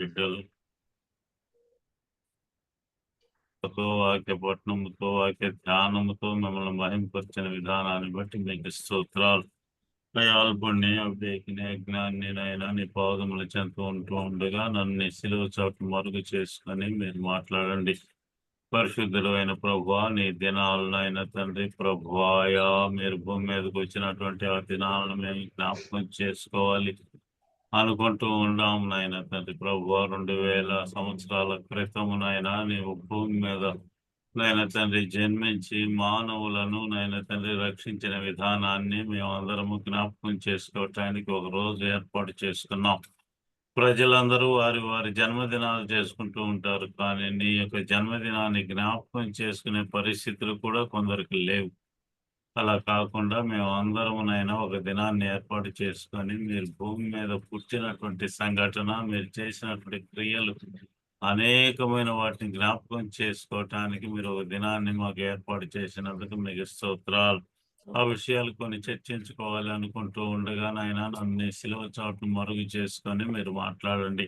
బిడ్డలు వాక్య పట్టణముతో వాక్య ధ్యానముతో మిమ్మల్ని మహింపరిచిన విధానాన్ని బట్టి మీకు స్తోత్రాలు. దయాల్పుణ్ణి అవివేకిని అజ్ఞాన్ని నైనా నీ పాదముల చెంత ఉంటూ ఉండగా నన్ను సిలువ చాటు మరుగు చేసుకొని మీరు మాట్లాడండి. పరిశుద్ధుడు అయిన ప్రభువా, నీ దినాలనైనా తండ్రి ప్రభువాయా, మీరు భూమి మీదకి వచ్చినటువంటి ఆ దినాలను మేము జ్ఞాపకం చేసుకోవాలి అనుకుంటూ ఉన్నాం నాయన తండ్రి ప్రభువా. 2000 సంవత్సరాల క్రితమునైనా నీవు భూమి మీద నాయన తండ్రి జన్మించి మానవులను నాయన తండ్రి రక్షించిన విధానాన్ని మేమందరము జ్ఞాపకం చేసుకోవటానికి ఒక రోజు ఏర్పాటు చేసుకున్నాం. ప్రజలందరూ వారి వారి జన్మదినాలు చేసుకుంటూ ఉంటారు, కానీ నీ యొక్క జన్మదినాన్ని జ్ఞాపకం చేసుకునే పరిస్థితులు కూడా కొందరికి లేవు. అలా కాకుండా మేము అందరమునైనా ఒక దినాన్ని ఏర్పాటు చేసుకొని మీరు భూమి మీద పుట్టినటువంటి సంఘటన, మీరు చేసినటువంటి క్రియలు అనేకమైన వాటిని జ్ఞాపకం చేసుకోవటానికి మీరు ఒక దినాన్ని మాకు ఏర్పాటు చేసినందుకు మీకు స్తోత్రాలు. ఆ విషయాలు కొన్ని చర్చించుకోవాలి అనుకుంటూ ఉండగా నాయన నన్ను సిలువ చాటును మరుగు చేసుకొని మీరు మాట్లాడండి.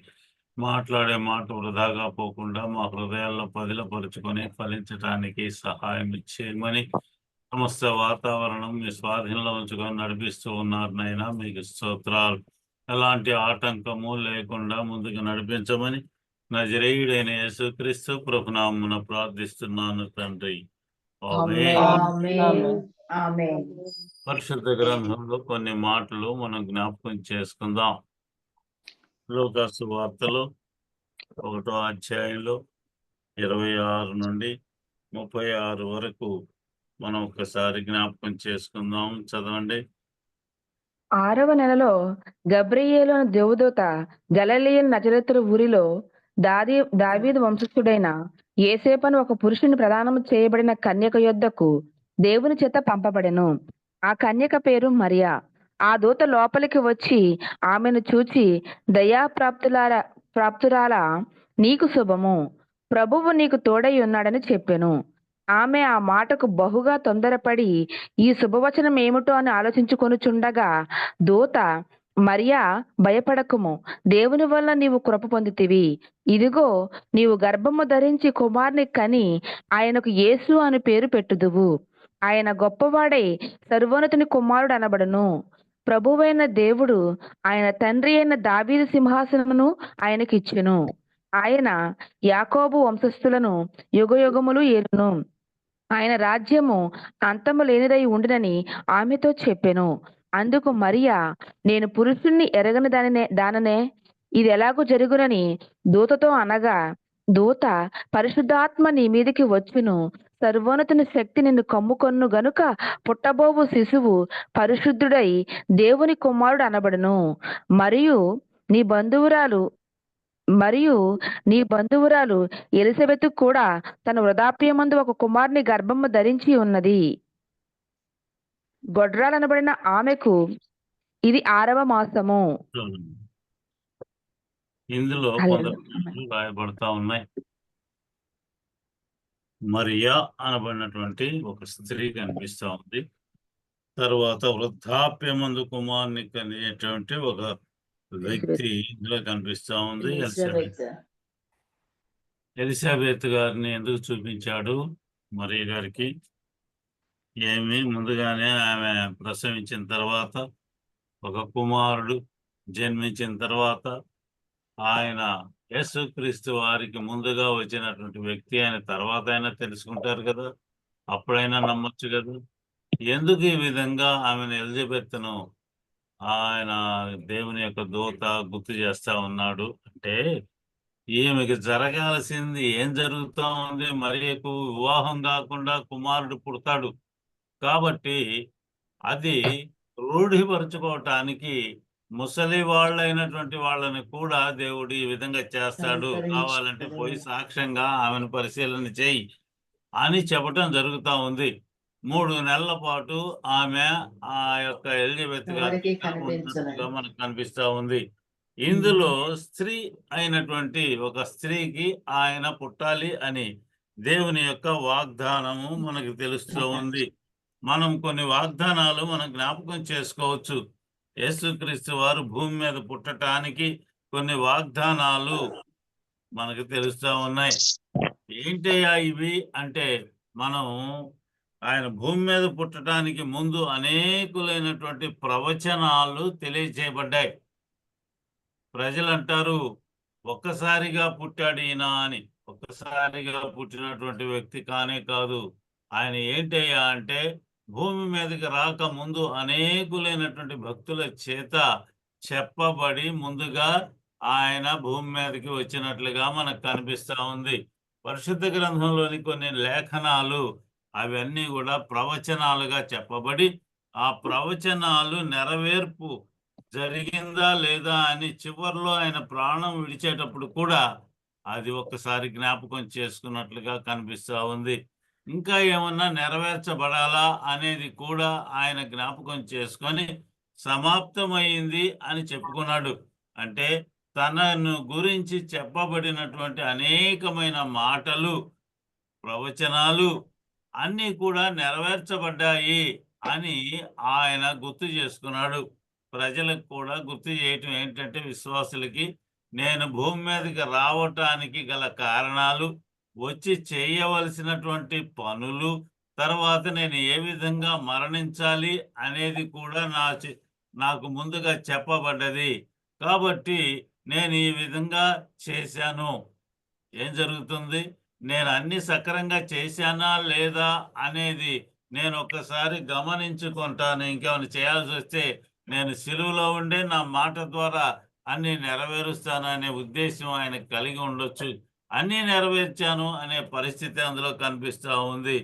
మాట్లాడే మాట వృధాగా పోకుండా మా హృదయాల్లో పదిలపరుచుకొని ఫలించటానికి సహాయం ఇచ్చేయమని సమస్త వాతావరణం మీ స్వాధీనంలో ఉంచుకొని నడిపిస్తూ ఉన్నారు నైనా మీకు స్తోత్రాలు. ఎలాంటి ఆటంకము లేకుండా ముందుకు నడిపించమని నజరేయుడైన యేసుక్రీస్తు ప్రభునామమున ప్రార్థిస్తున్నాను తండ్రి. ఆమేన్. పరిశుద్ధ గ్రంథంలో కొన్ని మాటలు మనం జ్ఞాపకం చేసుకుందాం. లూకాసు వార్తలు 1వ అధ్యాయంలో 26 నుండి 36 వరకు మనం ఒకసారి జ్ఞాపకం చేసుకుందాం. చదవండి. 6వ నెలలో గబ్రియేలు అను దేవదూత గలిలయ నజరేతు ఊరిలో దావీదు వంశస్థుడైన యోసేపును ఒక పురుషుని ప్రదానము చేయబడిన కన్యక యొద్దకు దేవుని చేత పంపబడెను. ఆ కన్యక పేరు మరియా. ఆ దూత లోపలికి వచ్చి ఆమెను చూచి, ప్రాప్తురాల నీకు శుభము, ప్రభువు నీకు తోడై ఉన్నాడని చెప్పెను. ఆమె ఆ మాటకు బహుగా తొందరపడి ఈ శుభవచనం ఏమిటో అని ఆలోచించుకొనుచుండగా దూత, మరియా, భయపడకుము, దేవుని వల్ల నీవు కృప పొందితివి. ఇదిగో నీవు గర్భము ధరించి కుమారుని కని ఆయనకు యేసు అని పేరు పెట్టుదువు. ఆయన గొప్పవాడై సర్వోన్నతుని కుమారుడు అనబడును. ప్రభువైన దేవుడు ఆయన తండ్రి అయిన దావీదు సింహాసనమును ఆయనకి ఇచ్చెను. ఆయన యాకోబు వంశస్థులను యుగయుగములు ఏలును. ఆయన రాజ్యము అంతము లేనిదై ఉండునని ఆమెతో చెప్పెను. అందుకు మరియా, నేను పురుషుణ్ణి ఎరగని దాననే ఇది ఎలాగూ జరుగునని దూతతో అనగా, దూత, పరిశుద్ధాత్మ నీ మీదికి వచ్చును, సర్వోన్నతుని శక్తి నిన్ను కమ్ముకొన్ను గనుక పుట్టబోవు శిశువు పరిశుద్ధుడై దేవుని కుమారుడు అనబడును. మరియు నీ బంధువురాలు ఎలిజబెతు కూడా తన వృద్ధాప్యమందు ఒక కుమారుని గర్భము ధరించి ఉన్నది. గొడ్రాలనబడిన ఆమెకు ఇది 6వ మాసము. ఇందులో రాయబడతా ఉన్నాయి. మరియా అనబడినటువంటి ఒక స్త్రీ కనిపిస్తా ఉంది. తర్వాత వృద్ధాప్యమందు కుమారుని కనేటువంటి ఒక వ్యక్తి ఇందులో కనిపిస్తా ఉంది. ఎలిజబెత్ గారిని ఎందుకు చూపించాడు మరియ గారికి? ముందుగానే ఆమె ప్రసవించిన తర్వాత ఒక కుమారుడు జన్మించిన తర్వాత ఆయన యేసుక్రీస్తు వారికి ముందుగా వచ్చినటువంటి వ్యక్తి ఆయన తర్వాత అయినా తెలుసుకుంటారు కదా, అప్పుడైనా నమ్మొచ్చు కదా. ఎందుకు ఈ విధంగా ఆమెను ఎలిజబెత్ను ఆయన దేవుని యొక్క దూత గుర్తు చేస్తా ఉన్నాడు అంటే, ఈమెకి జరగాల్సింది ఏం జరుగుతూ ఉంది? మరియకు వివాహం కాకుండా కుమారుడు పుడతాడు కాబట్టి అది రూఢిపరుచుకోవటానికి ముసలి వాళ్ళైనటువంటి వాళ్ళని కూడా దేవుడు ఈ విధంగా చేస్తాడు, కావాలంటే పోయి సాక్ష్యంగా ఆమెను పరిశీలన చేయి అని చెప్పటం జరుగుతూ ఉంది. 3 నెలల పాటు ఆమె ఆ యొక్క ఎలిజబెత్ గారికి మనకు కనిపిస్తూ ఉంది. ఇందులో స్త్రీ అయినటువంటి ఒక స్త్రీకి ఆయన పుట్టాలి అని దేవుని యొక్క వాగ్దానము మనకు తెలుస్తూ ఉంది. మనం కొన్ని వాగ్దానాలు మనం జ్ఞాపకం చేసుకోవచ్చు. యేసుక్రీస్తు వారు భూమి మీద పుట్టడానికి కొన్ని వాగ్దానాలు మనకు తెలుస్తా ఉన్నాయి. ఏంటయ్యా ఇవి అంటే, మనం ఆయన భూమి మీద పుట్టడానికి ముందు అనేకులైనటువంటి ప్రవచనాలు తెలియజేయబడ్డాయి. ప్రజలంటారు ఒక్కసారిగా పుట్టాడు ఈయన అని. ఒక్కసారిగా పుట్టినటువంటి వ్యక్తి కానే కాదు. ఆయన ఏంటయ్యా అంటే, భూమి మీదకి రాకముందు అనేకులైనటువంటి భక్తుల చేత చెప్పబడి ముందుగా ఆయన భూమి మీదకి వచ్చినట్లుగా మనకు కనిపిస్తా ఉంది. పరిశుద్ధ గ్రంథంలోని కొన్ని లేఖనాలు అవన్నీ కూడా ప్రవచనాలుగా చెప్పబడి, ఆ ప్రవచనాలు నెరవేర్పు జరిగిందా లేదా అని చివర్లో ఆయన ప్రాణం విడిచేటప్పుడు కూడా అది ఒక్కసారి జ్ఞాపకం చేసుకున్నట్లుగా కనిపిస్తా ఉంది. ఇంకా ఏమన్నా నెరవేర్చబడాలా అనేది కూడా ఆయన జ్ఞాపకం చేసుకొని సమాప్తమైంది అని చెప్పుకున్నాడు. అంటే తనను గురించి చెప్పబడినటువంటి అనేకమైన మాటలు, ప్రవచనాలు అన్నీ కూడా నెరవేర్చబడ్డాయి అని ఆయన గుర్తు చేసుకున్నాడు. ప్రజలకు కూడా గుర్తు చేయటం ఏంటంటే, విశ్వాసులకి నేను భూమి మీదకి రావటానికి గల కారణాలు, వచ్చి చేయవలసినటువంటి పనులు, తర్వాత నేను ఏ విధంగా మరణించాలి అనేది కూడా నాకు ముందుగా చెప్పబడ్డది. కాబట్టి నేను ఈ విధంగా చేశాను. ఏం జరుగుతుంది? నేను అన్ని సక్రంగా చేశానా లేదా అనేది నేను ఒక్కసారి గమనించుకుంటాను. ఇంకేమైనా చేయాల్సొస్తే నేను సిలువలో ఉండే నా మాట ద్వారా అన్నీ నెరవేరుస్తాననే ఉద్దేశం ఆయనకు కలిగి ఉండొచ్చు. అన్నీ నెరవేర్చాను అనే పరిస్థితి అందులో కనిపిస్తా ఉంది.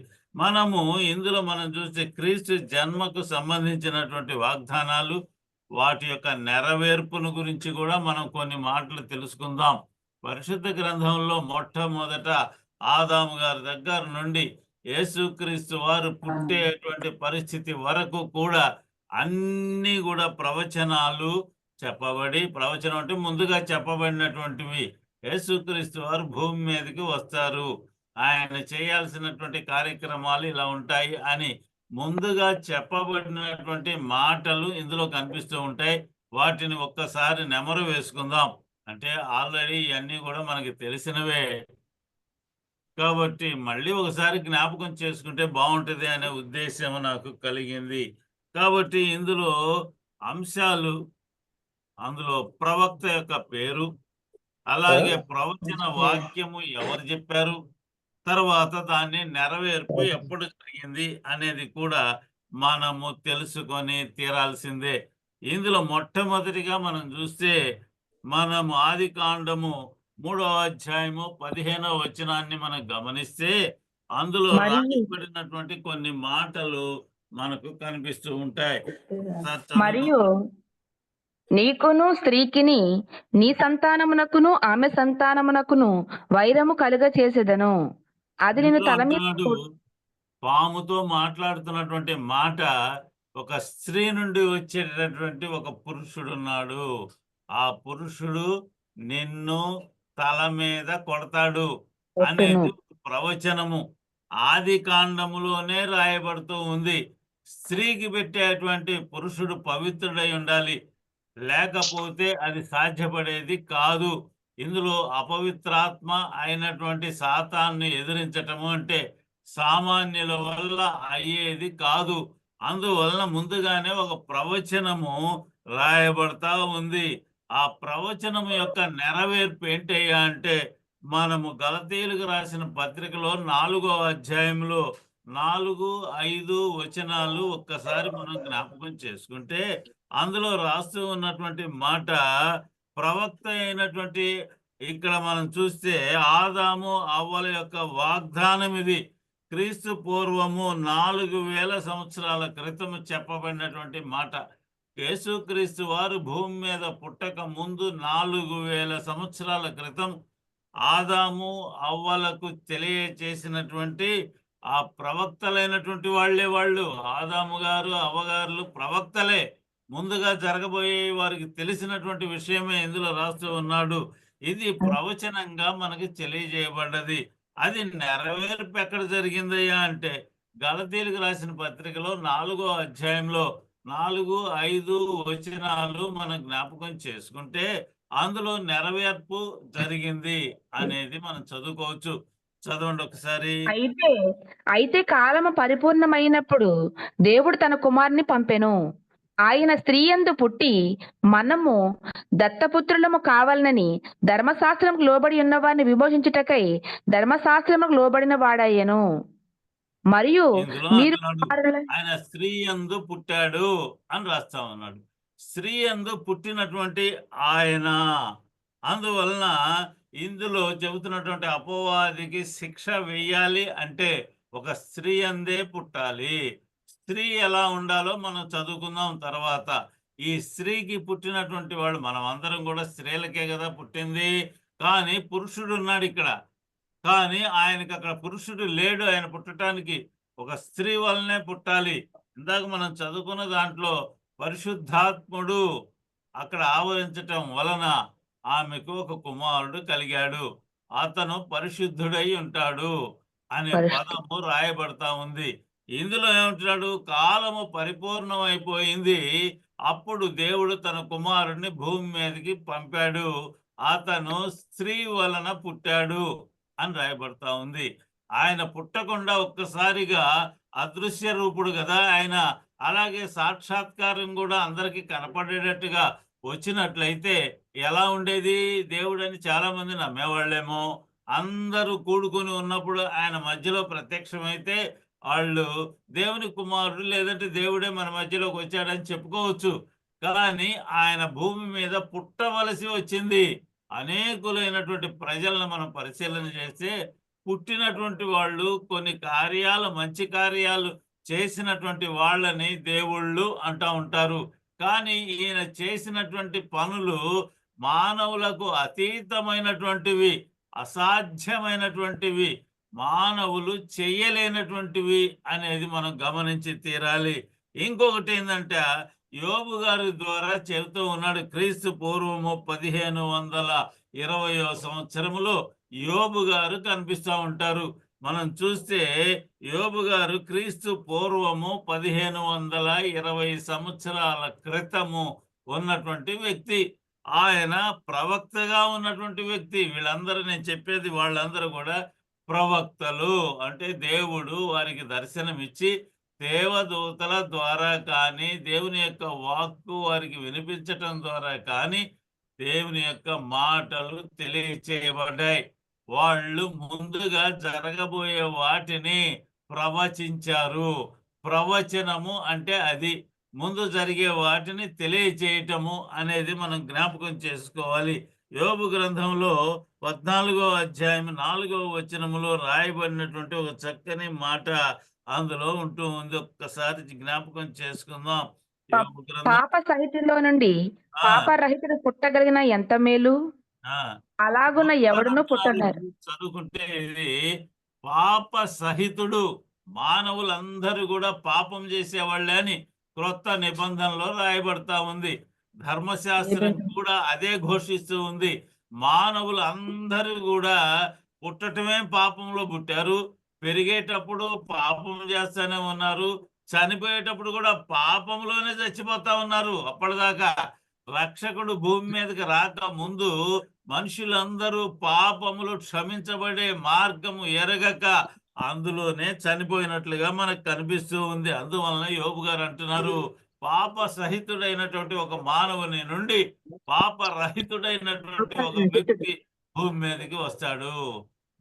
ఇందులో మనం చూస్తే క్రీస్తు జన్మకు సంబంధించినటువంటి వాగ్దానాలు, వాటి యొక్క నెరవేర్పును గురించి కూడా మనం కొన్ని మాటలు తెలుసుకుందాం. పరిశుద్ధ గ్రంథంలో మొట్టమొదట ఆదాము గారి దగ్గర నుండి యేసుక్రీస్తు వారు పుట్టేటువంటి పరిస్థితి వరకు కూడా అన్నీ కూడా ప్రవచనాలు చెప్పబడి, ప్రవచనం అంటే ముందుగా చెప్పబడినటువంటివి. యేసుక్రీస్తు వారు భూమి మీదకి వస్తారు, ఆయన చేయాల్సినటువంటి కార్యక్రమాలు ఇలా ఉంటాయి అని ముందుగా చెప్పబడినటువంటి మాటలు ఇందులో కనిపిస్తూ ఉంటాయి. వాటిని ఒక్కసారి నెమరు వేసుకుందాం. అంటే ఆల్రెడీ ఇవన్నీ కూడా మనకి తెలిసినవే కాబట్టి మళ్ళీ ఒకసారి జ్ఞాపకం చేసుకుంటే బాగుంటుంది అనే ఉద్దేశం నాకు కలిగింది. కాబట్టి ఇందులో అంశాలు, అందులో ప్రవక్త యొక్క పేరు, అలాగే ప్రవచన వాక్యము ఎవరు చెప్పారు, తర్వాత దాన్ని నెరవేర్పు ఎప్పుడు జరిగింది అనేది కూడా మనము తెలుసుకొని తీరాల్సిందే. ఇందులో మొట్టమొదటిగా మనం చూస్తే, మనము ఆదికాండము 3వ అధ్యాయము 15వ వచనాన్ని మనం గమనిస్తే, అందులో రాయబడినటువంటి కొన్ని మాటలు మనకు కనిపిస్తూ ఉంటాయి. మరియు నీకును స్త్రీకిని, నీ సంతానమునకును ఆమె సంతానమునకును వైరము కలుగ చేసేదను. అది నేను తల మీద పాముతో మాట్లాడుతున్నటువంటి మాట, ఒక స్త్రీ నుండి వచ్చేటటువంటి ఒక పురుషుడున్నాడు. ఆ పురుషుడు నిన్ను తల మీద కొడతాడు అనేది ప్రవచనము ఆది కాండములోనే రాయబడుతూ ఉంది. స్త్రీకి పెట్టేటువంటి పురుషుడు పవిత్రుడై ఉండాలి, లేకపోతే అది సాధ్యపడేది కాదు. ఇందులో అపవిత్రాత్మ అయినటువంటి సాతాన్ని ఎదిరించటము అంటే సామాన్యుల వల్ల అయ్యేది కాదు. అందువలన ముందుగానే ఒక ప్రవచనము రాయబడతా ఉంది. ఆ ప్రవచనము యొక్క నెరవేర్పు ఏంటయ్యా అంటే, మనము గలతీయులకు రాసిన పత్రికలో 4వ అధ్యాయంలో 4, 5 వచనాలు ఒక్కసారి మనం జ్ఞాపకం చేసుకుంటే, అందులో రాస్తూ ఉన్నటువంటి మాట, ప్రవక్త అయినటువంటి ఇక్కడ మనం చూస్తే ఆదాము అవ్వల యొక్క వాగ్దానం ఇది. క్రీస్తు పూర్వము 4000 సంవత్సరాల క్రితం చెప్పబడినటువంటి మాట. యేసుక్రీస్తు వారు భూమి మీద పుట్టక ముందు 4000 సంవత్సరాల క్రితం ఆదాము అవ్వలకు తెలియచేసినటువంటి ఆ ప్రవక్తలైనటువంటి వాళ్ళు. ఆదాము గారు, అవ్వగారులు ప్రవక్తలే. ముందుగా జరగబోయే వారికి తెలిసినటువంటి విషయమే ఇందులో రాస్తూ ఉన్నాడు. ఇది ప్రవచనంగా మనకి తెలియజేయబడ్డది. అది నెరవేర్పు ఎక్కడ జరిగిందయ్యా అంటే, గలతీయులకు రాసిన పత్రికలో 4వ అధ్యాయంలో 4, 5 వచనాలు మనం జ్ఞాపకం చేసుకుంటే, అందులో నెరవేర్పు జరిగింది అనేది మనం చదువుకోవచ్చు. చదవండి ఒకసారి. అయితే అయితే కాలము పరిపూర్ణమైనప్పుడు దేవుడు తన కుమారుని పంపెను. ఆయన స్త్రీ యందు పుట్టి మనము దత్తపుత్రులము కావాలనని ధర్మశాస్త్రముకు లోబడి ఉన్నవారిని విమోచించుటకై ధర్మశాస్త్రముకు లోబడిన వాడయ్యెను. మరియు ఇందులో మీరు అంటున్నాడు కుమారుల- ఆయన స్త్రీ యందు పుట్టాడు అని రాస్తా ఉన్నాడు. స్త్రీ యందు పుట్టినటువంటి ఆయన, అందువలన ఇందులో చెబుతున్నటువంటి అపవాదికి శిక్ష వేయాలి అంటే ఒక స్త్రీ అందే పుట్టాలి. స్త్రీ ఎలా ఉండాలో మనం చదువుకుందాం తర్వాత. ఈ స్త్రీకి పుట్టినటువంటి వాడు, మనం అందరం కూడా స్త్రీలకే కదా పుట్టింది, కానీ పురుషుడు ఉన్నాడు ఇక్కడ. కానీ ఆయనకి అక్కడ పురుషుడు లేడు. ఆయన పుట్టడానికి ఒక స్త్రీ వల్లనే పుట్టాలి. ఇందాక మనం చదువుకున్న దాంట్లో పరిశుద్ధాత్ముడు అక్కడ ఆవరించటం వలన ఆమెకు ఒక కుమారుడు కలిగాడు, అతను పరిశుద్ధుడై ఉంటాడు అనే పరిశుద్ధ పదము రాయబడతా ఉంది. ఇందులో ఏమంటున్నాడు? కాలము పరిపూర్ణమైపోయింది, అప్పుడు దేవుడు తన కుమారుడిని భూమి మీదకి పంపాడు, అతను స్త్రీ వలన పుట్టాడు అని రాయబడతా ఉంది. ఆయన పుట్టకుండా ఒక్కసారిగా అదృశ్య రూపుడు కదా ఆయన, అలాగే సాక్షాత్కారం కూడా అందరికీ కనపడేటట్టుగా వచ్చినట్లయితే ఎలా ఉండేది? దేవుడని చాలా మంది నమ్మేవాళ్ళేమో. అందరూ కూడుకొని ఉన్నప్పుడు ఆయన మధ్యలో ప్రత్యక్షమైతే వాళ్ళు దేవుని కుమారుడు, లేదంటే దేవుడే మన మధ్యలోకి వచ్చాడని చెప్పుకోవచ్చు. కానీ ఆయన భూమి మీద పుట్టవలసి వచ్చింది. అనేకులైనటువంటి ప్రజలను మనం పరిశీలన చేస్తే పుట్టినటువంటి వాళ్ళు కొన్ని కార్యాలు, మంచి కార్యాలు చేసినటువంటి వాళ్ళని దేవుళ్ళు అంటా ఉంటారు. కానీ ఈయన చేసినటువంటి పనులు మానవులకు అతీతమైనటువంటివి, అసాధ్యమైనటువంటివి, మానవులు చెయ్యలేనటువంటివి అనేది మనం గమనించి తీరాలి. ఇంకొకటి ఏంటంటే యోబు గారి ద్వారా చెబుతూ ఉన్నాడు. క్రీస్తు పూర్వము 1520వ సంవత్సరములో యోబు గారు కనిపిస్తూ ఉంటారు. మనం చూస్తే యోబు గారు క్రీస్తు పూర్వము 1520 సంవత్సరాల క్రితము ఉన్నటువంటి వ్యక్తి. ఆయన ప్రవక్తగా ఉన్నటువంటి వ్యక్తి. వీళ్ళందరూ, నేను చెప్పేది వాళ్ళందరూ కూడా ప్రవక్తలు. అంటే దేవుడు వారికి దర్శనమిచ్చి దేవదూతల ద్వారా కానీ, దేవుని యొక్క వాక్కు వారికి వినిపించటం ద్వారా కానీ దేవుని యొక్క మాటలు తెలియచేయబడ్డాయి. వాళ్ళు ముందుగా జరగబోయే వాటిని ప్రవచించారు. ప్రవచనము అంటే అది ముందు జరిగే వాటిని తెలియచేయటము అనేది మనం జ్ఞాపకం చేసుకోవాలి. యోబు గ్రంథంలో 14వ అధ్యాయం 4వ వచనములో రాయబడినటువంటి ఒక చక్కని మాట అందులో ఉంటూ ఉంది. ఒక్కసారి జ్ఞాపకం చేసుకుందాం. యోబు గ్రంథం. పాప సహితులో నుండి ఆ, పాపరహితుడు పుట్టగలిగిన ఎంత మేలు! ఆ. అలాగున ఎవడును పుట్టలేరు. చదువుకుంటే ఇది పాప సహితుడు, మానవులందరూ కూడా పాపం చేసేవాళ్ళే అని క్రొత్త నిబంధనలో రాయబడతా ఉంది. ధర్మశాస్త్రం కూడా అదే ఘోషిస్తూ ఉంది. మానవులు అందరూ కూడా పుట్టటమే పాపంలో పుట్టారు, పెరిగేటప్పుడు పాపం చేస్తూనే ఉన్నారు, చనిపోయేటప్పుడు కూడా పాపంలోనే చచ్చిపోతా ఉన్నారు. అప్పటిదాకా రక్షకుడు భూమి మీదకి రాక ముందు మనుషులందరూ పాపములు క్షమించబడే మార్గము ఎరగక అందులోనే చనిపోయినట్లుగా మనకు కనిపిస్తూ ఉంది. అందువలన యోబు గారు అంటున్నారు, పాప సహితుడైనటువంటి ఒక మానవుని నుండి పాప రహితుడైనటువంటి ఒక వ్యక్తి భూమి మీదకి వస్తాడు.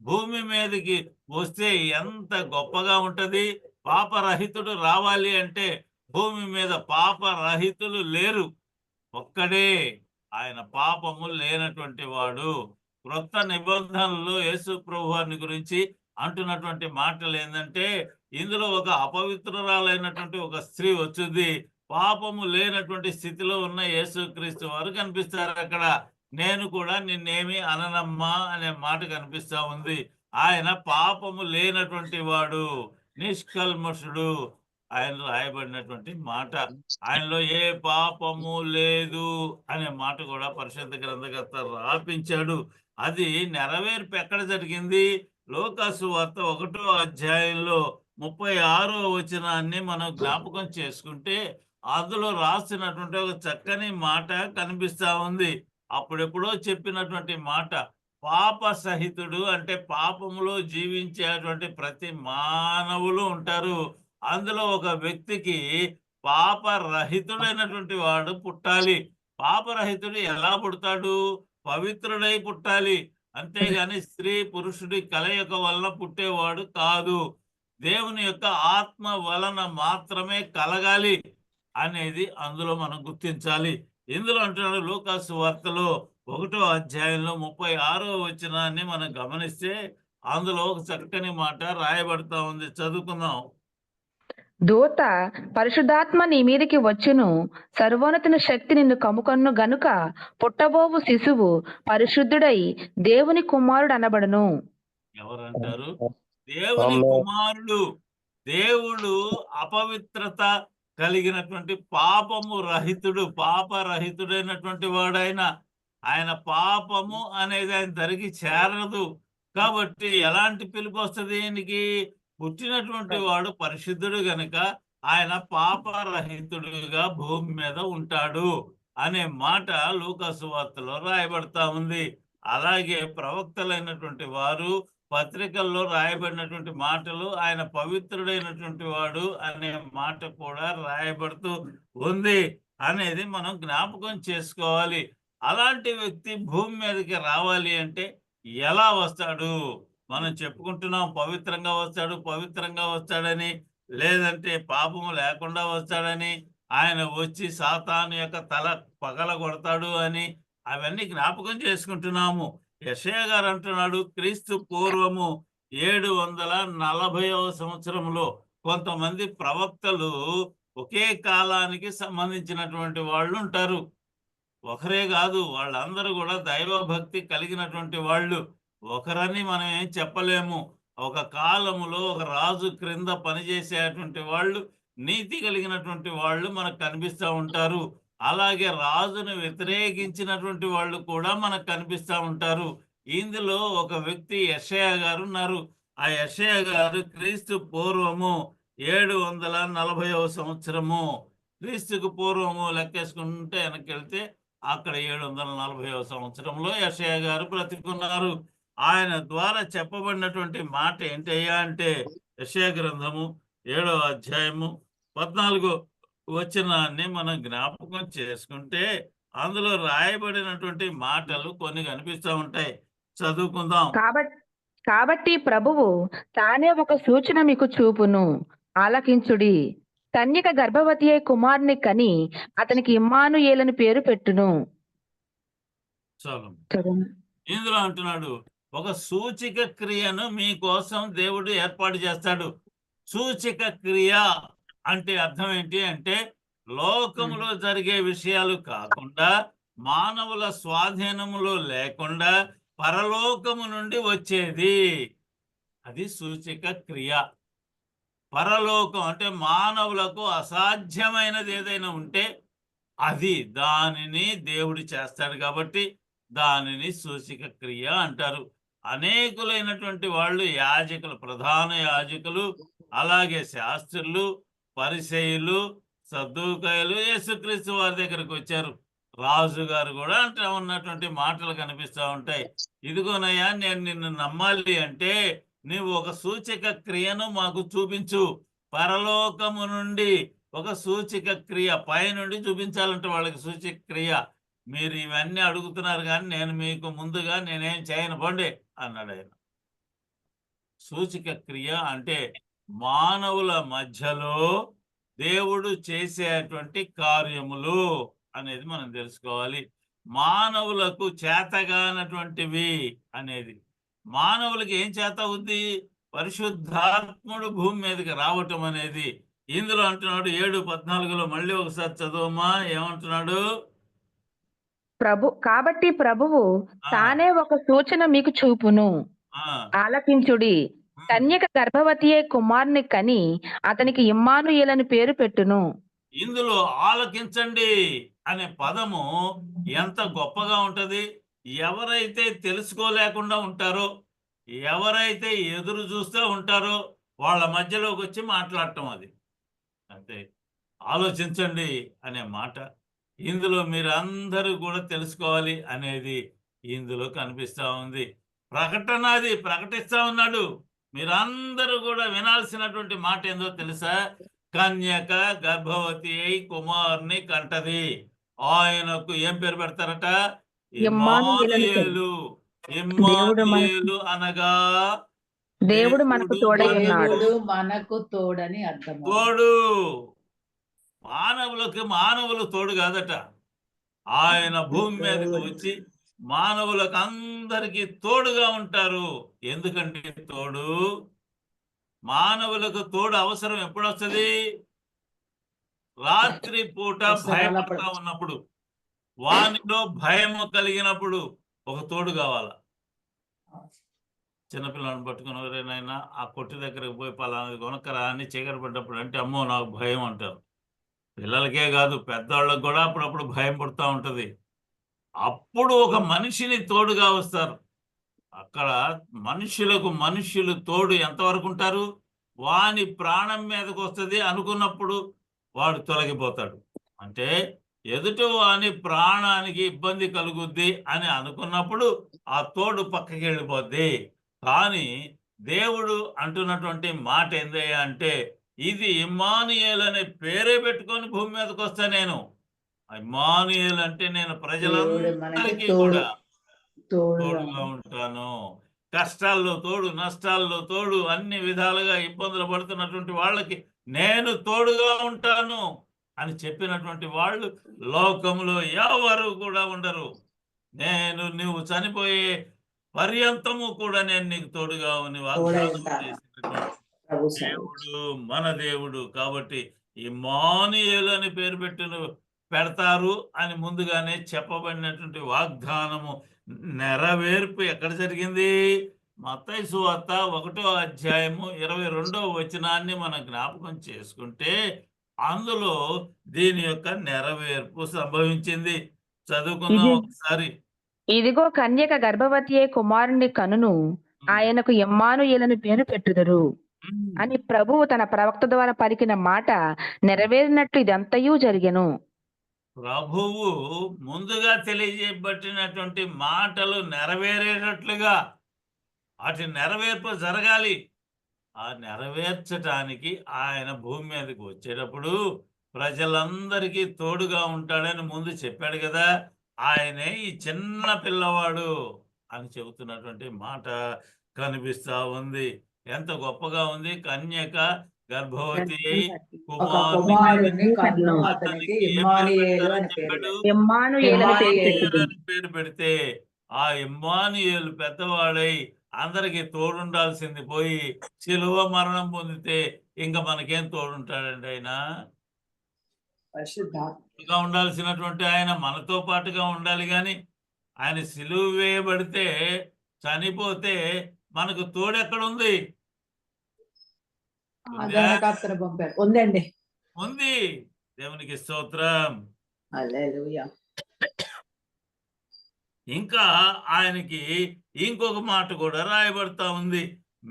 భూమి మీదకి వస్తే ఎంత గొప్పగా ఉంటది! పాపరహితుడు రావాలి అంటే భూమి మీద పాపరహితులు లేరు, ఒక్కడే ఆయన పాపము లేనటువంటి వాడు. క్రొత్త నిబంధనలో యేసు ప్రభువారిని గురించి అంటున్నటువంటి మాటలు ఏంటంటే, ఇందులో ఒక అపవిత్రురాలైనటువంటి ఒక స్త్రీ వచ్చింది. పాపము లేనటువంటి స్థితిలో ఉన్న యేసుక్రీస్తు వారు కనిపిస్తారు అక్కడ. నేను కూడా నిన్నేమి అననమ్మా అనే మాట కనిపిస్తా ఉంది. ఆయన పాపము లేనటువంటి వాడు, నిష్కల్మషుడు. ఆయన రాయబడినటువంటి మాట. ఆయనలో ఏ పాపము లేదు అనే మాట కూడా పరిశుద్ధ గ్రంథకర్త రాపించాడు. అది నెరవేర్పు ఎక్కడ జరిగింది? లోకాసు వార్త 1వ అధ్యాయంలో 36వ వచనాన్ని మనం జ్ఞాపకం చేసుకుంటే అందులో రాసినటువంటి ఒక చక్కని మాట కనిపిస్తా ఉంది. అప్పుడెప్పుడో చెప్పినటువంటి మాట. పాప సహితుడు అంటే పాపములో జీవించేటువంటి ప్రతి మానవులు ఉంటారు. అందులో ఒక వ్యక్తికి పాపరహితుడైనటువంటి వాడు పుట్టాలి. పాపరహితుడు ఎలా పుడతాడు? పవిత్రుడై పుట్టాలి. అంతేగాని స్త్రీ పురుషుడి కలయిక వలన పుట్టేవాడు కాదు. దేవుని యొక్క ఆత్మ వలన మాత్రమే కలగాలి అనేది అందులో మనం గుర్తించాలి. ఇందులో అంటున్నాడు లూకా సువార్తలో 1వ అధ్యాయంలో 36వ వచనాన్ని మనం గమనిస్తే అందులో ఒక చక్కని మాట రాయబడతా ఉంది. చదువుకుందాం. దూత పరిశుద్ధాత్మ నీ మీదికి వచ్చును, సర్వోన్నతుని శక్తి నిన్ను కమ్ముకొను గనుక పుట్టబోవు శిశువు పరిశుద్ధుడై దేవుని కుమారుడు అనబడును. ఎవరంటారు? దేవుని కుమారుడు. దేవుడు అపవిత్రత కలిగినటువంటి పాపము రహితుడు, పాపరహితుడైనటువంటి వాడైన ఆయన పాపము అనేది ఆయన ధరికి చేరదు. కాబట్టి ఎలాంటి పిలుపు వస్తుంది ఈయనకి? పుట్టినటువంటి వాడు పరిశుద్ధుడు గనుక ఆయన పాపరహితుడుగా భూమి మీద ఉంటాడు అనే మాట లూకా సువార్తలో రాయబడతా ఉంది. అలాగే ప్రవక్తలైనటువంటి వారు పత్రికల్లో రాయబడినటువంటి మాటలు ఆయన పవిత్రుడైనటువంటి వాడు అనే మాట కూడా రాయబడుతూ ఉంది అనేది మనం జ్ఞాపకం చేసుకోవాలి. అలాంటి వ్యక్తి భూమి మీదకి రావాలి అంటే ఎలా వస్తాడు? మనం చెప్పుకుంటున్నాం పవిత్రంగా వస్తాడు, పవిత్రంగా వస్తాడని, లేదంటే పాపము లేకుండా వస్తాడని, ఆయన వచ్చి సాతాను యొక్క తల పగలగొడతాడు అని అవన్నీ జ్ఞాపకం చేసుకుంటున్నాము. యెషయా గారు అంటున్నాడు, క్రీస్తు పూర్వము 740వ సంవత్సరంలో కొంతమంది ప్రవక్తలు ఒకే కాలానికి సంబంధించినటువంటి వాళ్ళు ఉంటారు. ఒకరే కాదు, వాళ్ళందరూ కూడా దైవభక్తి కలిగినటువంటి వాళ్ళు. ఒకరని మనం ఏం చెప్పలేము. ఒక కాలములో ఒక రాజు క్రింద పనిచేసేటువంటి వాళ్ళు, నీతి కలిగినటువంటి వాళ్ళు మనకు కనిపిస్తూ ఉంటారు. అలాగే రాజును వ్యతిరేకించినటువంటి వాళ్ళు కూడా మనకు కనిపిస్తూ ఉంటారు. ఇందులో ఒక వ్యక్తి యెషయా గారు ఉన్నారు. ఆ యెషయా గారు క్రీస్తు పూర్వము 740వ సంవత్సరము, క్రీస్తుకు పూర్వము లెక్కేసుకుంటే వెనక్కి అక్కడ 740వ సంవత్సరంలో యెషయా గారు బ్రతికున్నారు. ఆయన ద్వారా చెప్పబడినటువంటి మాట ఏంటయ్యా అంటే యెషయా గ్రంథము 7వ అధ్యాయము 14వ వచనాన్ని మనం జ్ఞాపకం చేసుకుంటే అందులో రాయబడినటువంటి మాటలు కొన్ని కనిపిస్తూ ఉంటాయి. చదువుకుందాం. కాబట్టి ప్రభువు తానే ఒక సూచన మీకు చూపును, ఆలకించుడి. కన్యక గర్భవతి అయి కుమారుని కని అతనికి ఇమ్మానుయేలని పేరు పెట్టును. చాలు. చదవండి. ఇందులో అంటున్నాడు, ఒక సూచిక క్రియను మీకోసం దేవుడు ఏర్పాటు చేస్తాడు. సూచిక క్రియ అంటే అర్థం ఏంటి అంటే లోకములో జరిగే విషయాలు కాకుండా, మానవుల స్వాధీనములో లేకుండా పరలోకము నుండి వచ్చేది. అది సూచిక క్రియ. పరలోకం అంటే మానవులకు అసాధ్యమైనది ఏదైనా ఉంటే అది దానిని దేవుడు చేస్తాడు కాబట్టి దానిని సూచిక క్రియ అంటారు. అనేకులైనటువంటి వాళ్ళు యాజకులు, ప్రధాన యాజకులు, అలాగే శాస్త్రులు, పరిసయ్యులు, సద్దూకయ్యులు యేసుక్రీస్తు వారి దగ్గరకు వచ్చారు. రాజు గారు కూడా అంటూ ఉన్నటువంటి మాటలు కనిపిస్తూ ఉంటాయి. ఇదిగోనయ్యా, నేను నిన్ను నమ్మాలి అంటే నీవు ఒక సూచిక క్రియను మాకు చూపించు. పరలోకము నుండి ఒక సూచిక క్రియ పైనుండి చూపించాలంటే వాళ్ళకి సూచిక క్రియ. మీరు ఇవన్నీ అడుగుతున్నారు కానీ నేను మీకు ముందుగా నేనేం చేయను పోండి అన్నాడు ఆయన. సూచిక క్రియ అంటే మానవుల మధ్యలో దేవుడు చేసేటువంటి కార్యములు అనేది మనం తెలుసుకోవాలి. మానవులకు చేతగానటువంటివి అనేది. మానవులకి ఏం చేత ఉంది? పరిశుద్ధాత్ముడు భూమి మీదకి రావటం అనేది. ఇందులో అంటున్నాడు 7:14 మళ్ళీ ఒకసారి చదవమ్మా, ఏమంటున్నాడు? కాబట్టి ప్రభువు తానే ఒక సూచన మీకు చూపును, ఆలకించుడి. కన్యక గర్భవతి అయి కుమారుని కని అతనికి ఇమ్మానుయేలని పేరు పెట్టును. ఇందులో ఆలకించండి అనే పదము ఎంత గొప్పగా ఉంటది. ఎవరైతే తెలుసుకోలేకుండా ఉంటారో, ఎవరైతే ఎదురు చూస్తూ ఉంటారో వాళ్ళ మధ్యలోకి వచ్చి మాట్లాడటం అది. అంటే ఆలోచించండి అనే మాట. ఇందులో మీరు అందరూ కూడా తెలుసుకోవాలి అనేది ఇందులో కనిపిస్తా ఉంది. ప్రకటన అది ప్రకటిస్తా ఉన్నాడు. మీరందరూ కూడా వినాల్సినటువంటి మాట ఏందో తెలుసా? కన్యక గర్భవతి అయి కుమారుని కంటది. ఆయనకు ఏం పేరు పెడతారట? ఇమ్మానుయేలని పేరు. ఇమ్మానుయేలు. దేవుడు మనకు ఇమ్మానుయేలు అనగా దేవుడు మనకు దేవుడు తోడై మనకు ఉన్నాడు. దేవుడు మనకు తోడని అర్థం. తోడు. మానవులు తోడు కాదట. ఆయన భూమి మీదకి వచ్చి మానవులకు అందరికీ తోడుగా ఉంటారు. ఎందుకంటే తోడు మానవులకు తోడు అవసరం ఎప్పుడు వస్తుంది? రాత్రి పూట భయపడతా ఉన్నప్పుడు, వానిలో భయము కలిగినప్పుడు ఒక తోడు కావాల. చిన్నపిల్లలను పట్టుకుని ఎవరైనా ఆ కొట్టు దగ్గరకు పోయి పలానది కొనక్కరా అని చీకటి పడ్డప్పుడు అంటే అమ్మో నాకు భయం అంటారు. పిల్లలకే కాదు పెద్దవాళ్ళకి కూడా అప్పుడప్పుడు భయం పుడతా ఉంటది. అప్పుడు ఒక మనిషిని తోడుగా వస్తారు. అక్కడ మనుషులు తోడు ఎంతవరకు ఉంటారు? వాని ప్రాణం మీదకి వస్తుంది అనుకున్నప్పుడు వాడు తొలగిపోతాడు. అంటే ఎదుటి వాని ప్రాణానికి ఇబ్బంది కలుగుద్ది అని అనుకున్నప్పుడు ఆ తోడు పక్కకి వెళ్ళిపోద్ది. కానీ దేవుడు అంటున్నటువంటి మాట ఏందయ్యా అంటే, ఇది ఇమ్మానుయేల్ అనే పేరే పెట్టుకొని భూమి మీదకి వస్తా నేను. ఇమ్మానుయేల్ అంటే నేను ప్రజలందరికీ కూడా తోడుగా ఉంటాను. కష్టాల్లో తోడు, నష్టాల్లో తోడు, అన్ని విధాలుగా ఇబ్బందులు పడుతున్నటువంటి వాళ్ళకి నేను తోడుగా ఉంటాను అని చెప్పినటువంటి వాళ్ళు లోకంలో ఎవరు కూడా ఉండరు. నువ్వు చనిపోయే పర్యంతము కూడా నేను నీకు తోడుగా ఉని వాగ్దానం చేసినటువంటి దేవుడు మన దేవుడు. కాబట్టి ఇమ్మానుయేలు అని పేరు పెడతారు అని ముందుగానే చెప్పబడినటువంటి వాగ్దానము నెరవేర్పు ఎక్కడ జరిగింది? మత్తయి సువార్త 1వ అధ్యాయము 22వ వచనాన్ని మనం జ్ఞాపకం చేసుకుంటే అందులో దీని యొక్క నెరవేర్పు సంభవించింది. చదువుకుందాం ఒకసారి. ఇదిగో కన్యక గర్భవతి అయి కుమారుని కనును, ఆయనకు ఇమ్మానుయేలని పేరు పెట్టుదురు అని ప్రభువు తన ప్రవక్త ద్వారా పలికిన మాట నెరవేరినట్లు ఇదంతయు జరిగెను. ప్రభువు ముందుగా తెలియజేయబడినటువంటి మాటలు నెరవేరేటట్లుగా వాటి నెరవేర్పు జరగాలి. ఆ నెరవేర్చటానికి ఆయన భూమి మీదకి వచ్చేటప్పుడు ప్రజలందరికీ తోడుగా ఉంటాడని ముందు చెప్పాడు కదా. ఆయనే ఈ చిన్న పిల్లవాడు అని చెబుతున్నటువంటి మాట కనిపిస్తా ఉంది. ఎంత గొప్పగా ఉంది! కన్యక గర్భవతి కుమారుని కన్ను అతనికి ఇమ్మానుయేలు అని పేరు పెడితే ఆ ఇమ్మానుయేలు పెద్దవాడై అందరికి తోడుండాల్సింది పోయి శిలువ మరణం పొందితే ఇంకా మనకేం తోడుంటాడండి? ఆయన ఉండాల్సినటువంటి ఆయన మనతో పాటుగా ఉండాలి. కానీ ఆయన సిలువ వేయబడితే చనిపోతే మనకు తోడెక్కడుంది? ఉందండి, ఉంది. దేవునికి స్తోత్రం. ఇంకా ఆయనకి ఇంకొక మాట కూడా రాయబడతా ఉంది.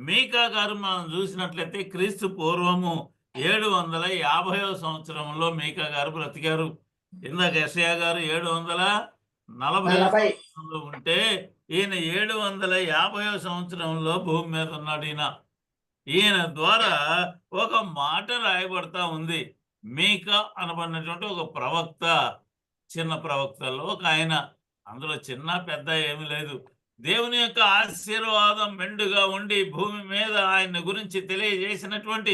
మీకా గారు మనం చూసినట్లయితే క్రీస్తు పూర్వము 750వ సంవత్సరంలో మీకా గారు బ్రతికారు. ఇందాక యెషయా గారు 740 సంవత్సరంలో ఉంటే ఈయన 750వ సంవత్సరంలో భూమి మీద ఉన్నాడు. ఈయన ద్వారా ఒక మాట రాయబడతా ఉంది. మీకా అనబడినటువంటి ఒక ప్రవక్త, చిన్న ప్రవక్తల్లో ఒక ఆయన. అందులో చిన్న పెద్ద ఏమి లేదు. దేవుని యొక్క ఆశీర్వాదం మెండుగా ఉండి భూమి మీద ఆయన గురించి తెలియజేసినటువంటి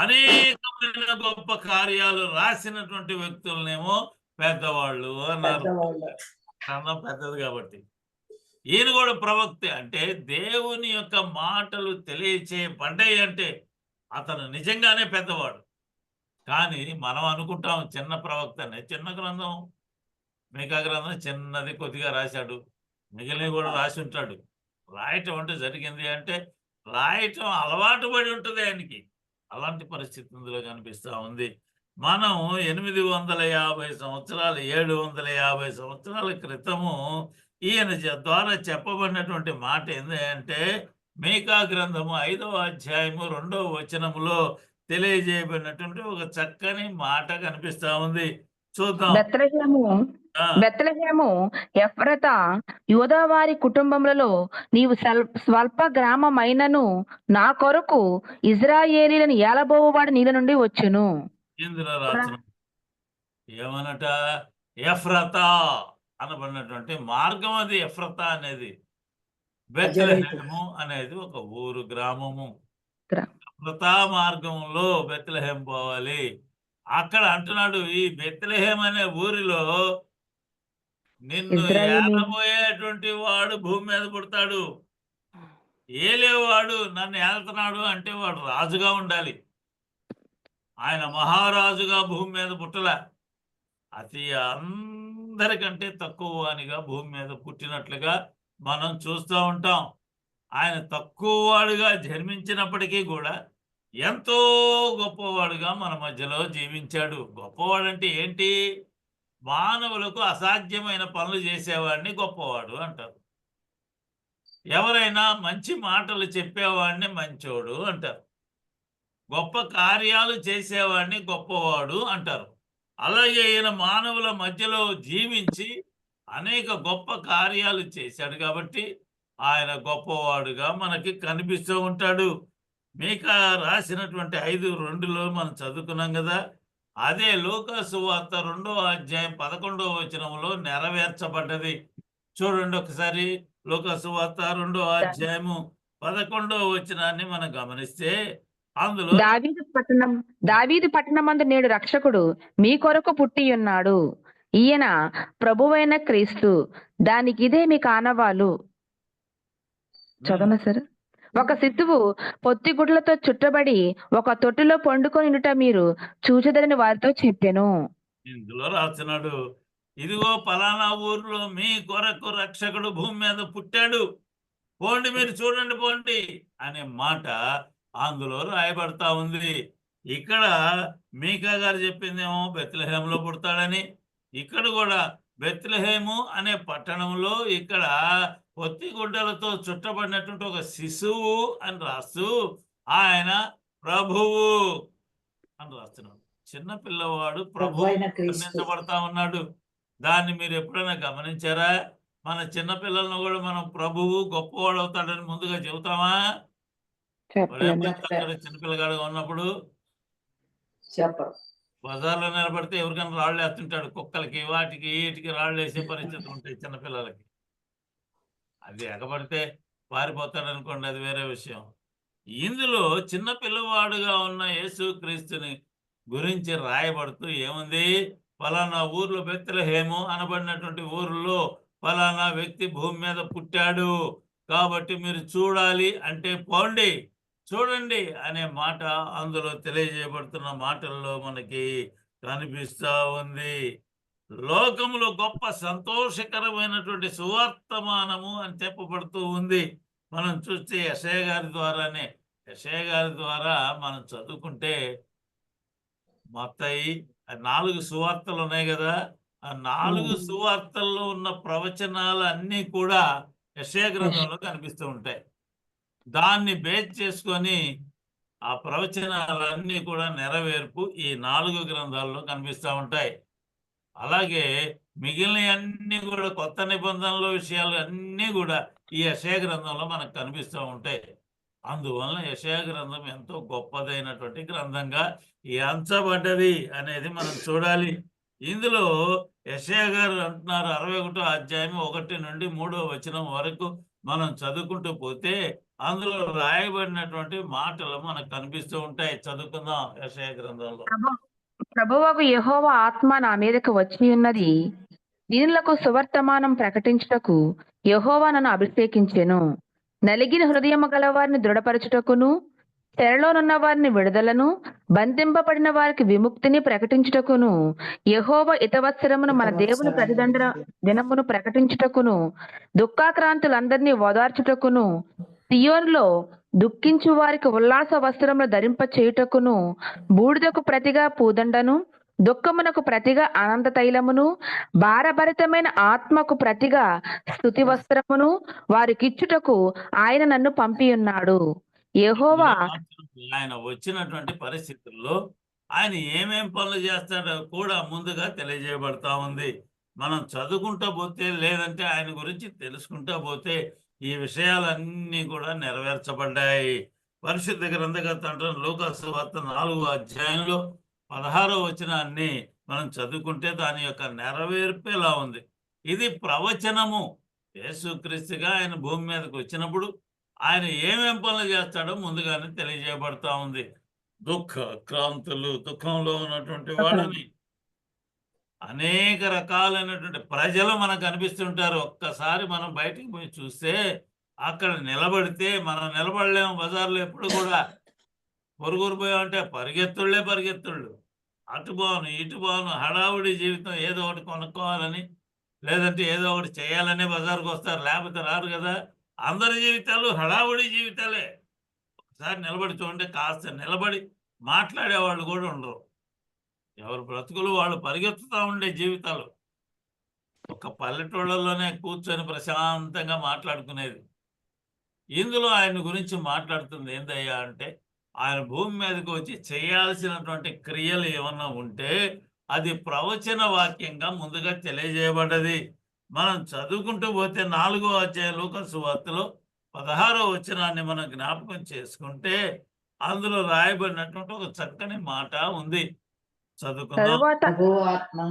అనేకమైన గొప్ప కార్యాలు రాసినటువంటి వ్యక్తులనేమో పెద్దవాళ్ళు అన్నారు. కన్నం పెద్దది కాబట్టి ఈయన కూడా ప్రవక్తే. అంటే దేవుని యొక్క మాటలు తెలియచేయబడ్డాయి అంటే అతను నిజంగానే పెద్దవాడు. కానీ మనం అనుకుంటాం చిన్న ప్రవక్తనే. చిన్న గ్రంథం మీకా గ్రంథం చిన్నది, కొద్దిగా రాశాడు, మిగిలినవి కూడా రాసి ఉంటాడు. రాయటం అంటే జరిగింది అంటే రాయటం అలవాటు పడి ఉంటుంది ఆయనకి. అలాంటి పరిస్థితి ఇందులో కనిపిస్తూ ఉంది. మనం 850 సంవత్సరాలు 750 సంవత్సరాల క్రితము ఈయన ద్వారా చెప్పబడినటువంటి మాట ఏంటంటే మీకా గ్రంథము 5వ అధ్యాయము 2వ వచనములో తెలియజేయబడినటువంటి ఒక చక్కని మాట కనిపిస్తా ఉంది. చూద్దాం. బెత్లెహేము ఆ, బెత్లెహేము ఎఫ్రతా యూదా వారి కుటుంబములలో నీవు స్వల్ప గ్రామమైనను నా కొరకు ఇజ్రాయేలీలను ఏలబోవువాడు నీల నుండి వచ్చును. ఇందులో రాసిన ఏమనట, ఎఫ్రతా అనబడినటువంటి మార్గం అది. ఎఫ్రతా అనేది, బెత్లెహేము అనేది ఒక ఊరు, గ్రామము. ఎఫ్రతా మార్గంలో బెత్లెహేం పోవాలి. అక్కడ అంటున్నాడు, ఈ బెత్లెహేం అనే ఊరిలో నిన్ను ఇజ్రాయేలీ ఏలబోయేటువంటి వాడు భూమి మీద పుడతాడు. ఏలేవాడు, నన్ను ఏలుతున్నాడు అంటే వాడు రాజుగా ఉండాలి. ఆయన మహారాజుగా భూమి మీద పుట్టల, అతి అందరికంటే తక్కువ వానిగా భూమి మీద పుట్టినట్లుగా మనం చూస్తూ ఉంటాం. ఆయన తక్కువ వాడుగా జన్మించినప్పటికీ కూడా ఎంతో గొప్పవాడుగా మన మధ్యలో జీవించాడు. గొప్పవాడంటే ఏంటి? మానవులకు అసాధ్యమైన పనులు చేసేవాడిని గొప్పవాడు అంటారు. ఎవరైనా మంచి మాటలు చెప్పేవాడిని మంచోడు అంటారు. గొప్ప కార్యాలు చేసేవాడిని గొప్పవాడు అంటారు. అలాగే ఈయన మానవుల మధ్యలో జీవించి అనేక గొప్ప కార్యాలు చేశాడు కాబట్టి ఆయన గొప్పవాడుగా మనకి కనిపిస్తూ ఉంటాడు. మీకా రాసినటువంటి 5:2లో మనం చదువుకున్నాం కదా, అదే లూకా సువార్త 2వ అధ్యాయం 11వ వచనంలో నెరవేర్చబడ్డది. చూడండి ఒకసారి, లూకా సువార్త 2వ అధ్యాయము 11వ వచనాన్ని మనం గమనిస్తే, అందులో దావీదు పట్టణమందు నేడు రక్షకుడు మీ కొరకు పుట్టి ఉన్నాడు. ఈయన ప్రభువైన క్రీస్తు. దానికి ఇదే మీ కానవాలు. చదవనా సార్? ఒక శిశువు పొత్తిగుడ్లతో చుట్టబడి ఒక తొట్టిలో పండుకొనిట మీరు చూచెదరని వారితో చెప్పెను. ఇందులో రాస్తున్నాడు, ఇదిగో పలానా ఊర్లో మీ కొరకు రక్షకుడు భూమి మీద పుట్టాడు, పోండి మీరు చూడండి పోండి అనే మాట అందులో రాయబడతా ఉంది. ఇక్కడ మీకా గారు చెప్పిందేమో బెత్లెహేములో పుడతాడని, ఇక్కడ కూడా బెత్లెహేము అనే పట్టణంలో ఇక్కడ పొత్తిగుడ్డలతో చుట్టబడినటువంటి ఒక శిశువు అని రాస్తూ ఆయన ప్రభువు అని రాస్తున్నాడు. చిన్న పిల్లవాడు ప్రభువు వర్ణించబడతా ఉన్నాడు. దాన్ని మీరు ఎప్పుడైనా గమనించారా? మన చిన్న పిల్లలను కూడా మనం ప్రభువు గొప్పవాడు అవుతాడని ముందుగా చెబుతామా? చిన్నపిల్లగాడుగా ఉన్నప్పుడు చెప్పరు. బజార్లో నిలబడితే ఎవరికైనా రాళ్ళు వేస్తుంటాడు, కుక్కలకి వాటికి వీటికి రాళ్ళు వేసే పరిస్థితులు ఉంటాయి చిన్నపిల్లలకి. అది ఎగబడితే పారిపోతాడు అనుకోండి, అది వేరే విషయం. ఇందులో చిన్న పిల్లవాడుగా ఉన్న యేసుక్రీస్తుని గురించి రాయబడుతూ ఏముంది? ఫలానా ఊర్లో బెత్లెహేము అనబడినటువంటి ఊర్లో ఫలానా వ్యక్తి భూమి మీద పుట్టాడు, కాబట్టి మీరు చూడాలి అంటే పోండి చూడండి అనే మాట అందులో తెలియజేయబడుతున్న మాటల్లో మనకి కనిపిస్తూ ఉంది. లోకములో గొప్ప సంతోషకరమైనటువంటి సువర్తమానము అని చెప్పబడుతూ ఉంది. మనం చూస్తే యెషయా గారి ద్వారా మనం చదువుకుంటే, మత్తయి 4 సువార్తలు ఉన్నాయి కదా, ఆ 4 సువార్తల్లో ఉన్న ప్రవచనాలు అన్నీ కూడా యెషయా గ్రంథంలో కనిపిస్తూ ఉంటాయి. దాన్ని బేస్ చేసుకొని ఆ ప్రవచనాలన్నీ కూడా నెరవేర్పు ఈ 4 గ్రంథాల్లో కనిపిస్తూ ఉంటాయి. అలాగే మిగిలిన అన్ని కూడా కొత్త నిబంధనల విషయాలు అన్నీ కూడా ఈ యెషయా గ్రంథంలో మనకు కనిపిస్తూ ఉంటాయి. అందువలన యెషయా గ్రంథం ఎంతో గొప్పదైనటువంటి గ్రంథంగా ఎంచబడ్డది అనేది మనం చూడాలి. ఇందులో యెషయా గారు అంటున్నారు, 61వ అధ్యాయం 1 నుండి 3వ వచనం వరకు మనం చదువుకుంటూ పోతే అందులో రాయబడినటువంటి మాటలు మనకు కనిపిస్తూ ఉంటాయి. చదువుకుందాం యెషయా గ్రంథంలో. ప్రభువగు యెహోవా ఆత్మ నా మీదకు వచ్చి ఉన్నది, దీనులకు సువర్తమానం ప్రకటించుటకు యెహోవా నన్ను అభిషేకించెను. నలిగిన హృదయము గల వారిని దృఢపరచుటకును, చెరలోనున్న వారిని విడుదలను, బంధింపబడిన వారికి విముక్తిని ప్రకటించుటకును, యెహోవా హితవత్సరమును మన దేవుని ప్రతిదండ దినమును ప్రకటించుటకును, దుఃఖాక్రాంతులందరినీ ఓదార్చుటకును, సియోనులో దుఃఖించు వారికి ఉల్లాస వస్త్రములు ధరింప చేయుటకును, బూడిదకు ప్రతిగా పూదండను, దుఃఖమునకు ప్రతిగా ఆనంద తైలమును, భారభరితమైన ఆత్మకు ప్రతిగా స్తుతి వస్త్రమును వారికిచ్చుటకు ఆయన నన్ను పంపి ఉన్నాడు. యెహోవా ఆయన వచ్చినటువంటి పరిస్థితుల్లో ఆయన ఏమేం పనులు చేస్తాడో కూడా ముందుగా తెలియజేయబడతా ఉంది. మనం చదువుకుంటా పోతే, లేదంటే ఆయన గురించి తెలుసుకుంటా పోతే ఈ విషయాలన్నీ కూడా నెరవేర్చబడ్డాయి. పరిశుద్ధ గ్రంథకర్త అంటారు లూకా సువార్త 4వ అధ్యాయంలో 16వ వచనాన్ని మనం చదువుకుంటే దాని యొక్క నెరవేర్పు ఎలా ఉంది. ఇది ప్రవచనము. యేసుక్రీస్తుగా ఆయన భూమి మీదకి వచ్చినప్పుడు ఆయన ఏమేం పనులు చేస్తాడో ముందుగానే తెలియజేయబడతా ఉంది. క్రాంతులు, దుఃఖంలో ఉన్నటువంటి వాళ్ళని అనేక రకాలైనటువంటి ప్రజలు మనకు కనిపిస్తుంటారు. ఒక్కసారి మనం బయటికి పోయి చూస్తే అక్కడ నిలబడితే మనం నిలబడలేము. బజార్లో ఎప్పుడు కూడా పొరుగురు పోయామంటే పరిగెత్తుళ్ళు. అటు బాను ఇటు బాను హడావుడి జీవితం, ఏదో ఒకటి కొనుక్కోవాలని, లేదంటే ఏదో ఒకటి చేయాలనే బజార్కి వస్తారు, లేకపోతే రారు కదా. అందరి జీవితాలు హడావుడి జీవితాలే. ఒకసారి నిలబడి చూడండి, కాస్త నిలబడి మాట్లాడేవాళ్ళు కూడా ఉండరు. ఎవరు బ్రతుకులు వాళ్ళు పరిగెత్తుతూ ఉండే జీవితాలు. ఒక పల్లెటూళ్ళలోనే కూర్చొని ప్రశాంతంగా మాట్లాడుకునేది. ఇందులో ఆయన గురించి మాట్లాడుతుంది ఏందయ్యా అంటే, ఆయన భూమి మీదకి వచ్చి చేయాల్సినటువంటి క్రియలు ఏమన్నా ఉంటే అది ప్రవచన వాక్యంగా ముందుగా తెలియజేయబడ్డది. మనం చదువుకుంటూ పోతే 4వ అధ్యాయం లూకా సువార్తలో 16వ వచనాన్ని మనం జ్ఞాపకం చేసుకుంటే అందులో రాయబడినటువంటి ఒక చక్కని మాట ఉంది. చదువుకుందాం. ప్రభువు ఆత్మ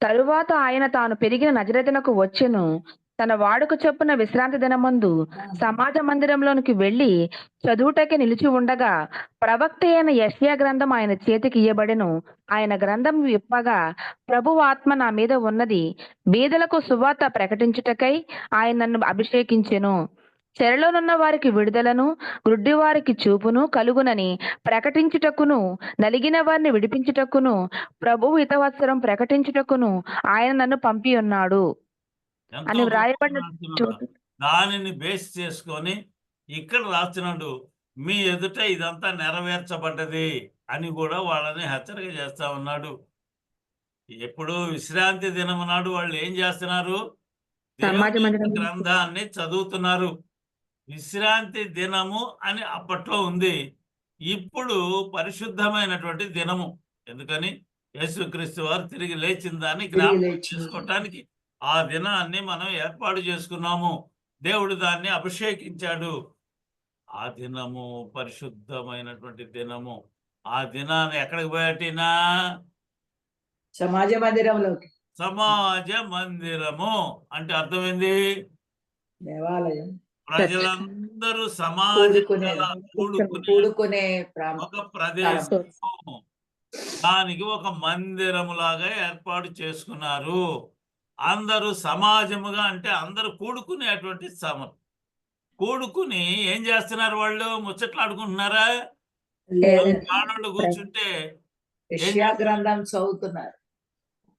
తరువాత ఆయన తాను పెరిగిన నజరేతునకు వచ్చెను. తన వాడుక చొప్పున విశ్రాంతి దినమందు సమాజ మందిరంలోనికి వెళ్లి చదువుటకే నిలిచి ఉండగా ప్రవక్త అయిన యెషయా గ్రంథం ఆయన చేతికి ఇయ్యబడెను. ఆయన గ్రంథం విప్పగా, ప్రభువు ఆత్మ నా మీద ఉన్నది, బీదలకు సువార్త ప్రకటించుటకై ఆయన నన్ను అభిషేకించెను. చెరలోనున్న వారికి విడుదలను, గ్రుడ్డి వారికి చూపును కలుగునని ప్రకటించుటకును, నలిగిన వారిని విడిపించుటకును, ప్రభువు హితవత్సరం ప్రకటించుటకును ఆయన నన్ను పంపి ఉన్నాడు ఎంతో అని వ్రాయబడిన గొప్పగా చోటు. దానిని బేస్ చేసుకొని ఇక్కడ రాస్తున్నాడు, మీ ఎదుట ఇదంతా నెరవేర్చబడ్డది అని కూడా వాళ్ళని హెచ్చరిక చేస్తా ఉన్నాడు. ఎప్పుడు విశ్రాంతి దినం నాడు వాళ్ళు ఏం చేస్తున్నారు? సమాజ దేవుని యొక్క మందిరం గ్రంథాన్ని చదువుతున్నారు. విశ్రాంతి దినము అని అప్పట్లో ఉంది. ఇప్పుడు పరిశుద్ధమైనటువంటి దినము. ఎందుకని? యేసుక్రీస్తు వారు తిరిగి లేచిన దాన్ని జ్ఞాపకం చేసుకోవటానికి ఆ దినాన్ని మనం ఏర్పాటు చేసుకున్నాము. దేవుడు దాన్ని అభిషేకించాడు. ఆ దినము పరిశుద్ధమైనటువంటి దినము. ఆ దినాన్ని ఎక్కడికి పోయటినా? సమాజ మందిరంలోకి. సమాజ మందిరము అంటే అర్థమైంది, దేవాలయం. ప్రజలందరూ కూడుకునే కూడుకునే ప్రాంతం. ఒక ప్రదేశము. దానికి ఒక మందిరములాగా ఏర్పాటు చేసుకున్నారు. అందరూ సమాజముగా అంటే అందరూ కూడుకునేటువంటి కూడుకుని ఏం చేస్తున్నారు? వాళ్ళు ముచ్చట్లాడుకుంటున్నారా? ఆడవాళ్ళు కూర్చుంటే యెషయా గ్రంథం చదువుతున్నారు,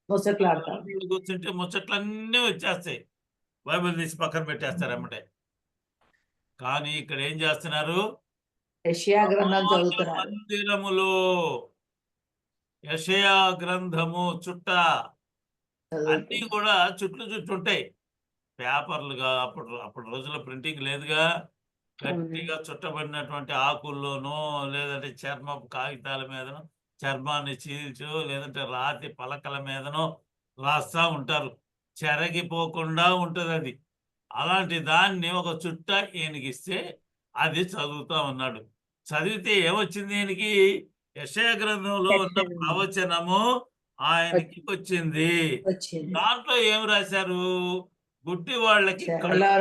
ముచ్చట్లాడతారు. కూర్చుంటే ముచ్చట్లన్నీ వచ్చేస్తాయి, బైబిల్ తీసి పక్కన పెట్టేస్తారు అమ్మటే. కానీ ఇక్కడ ఏం చేస్తున్నారు? యెషయా గ్రంథం చదువుతున్నారు. మందిరములో యెషయా గ్రంథము చుట్ట అన్ని కూడా చుట్టుంటాయి. పేపర్లుగా అప్పుడు రోజుల్లో ప్రింటింగ్ లేదుగా. గట్టిగా చుట్టబడినటువంటి ఆకుల్లోనో, లేదంటే చర్మపు కాగితాల మీదనో, చర్మాన్ని చీల్చో, లేదంటే రాతి పలకల మీదనో రాస్తా ఉంటారు. చెరగిపోకుండా ఉంటది అది. అలాంటి దాన్ని ఒక చుట్ట ఈయనకిస్తే అది చదువుతా ఉన్నాడు. చదివితే ఏమొచ్చింది ఈయనకి? యెషయా గ్రంథంలో ఉన్న ప్రవచనము ఆయనకి వచ్చింది. దాంట్లో ఏం రాశారు? గుడ్డి వాళ్ళకి,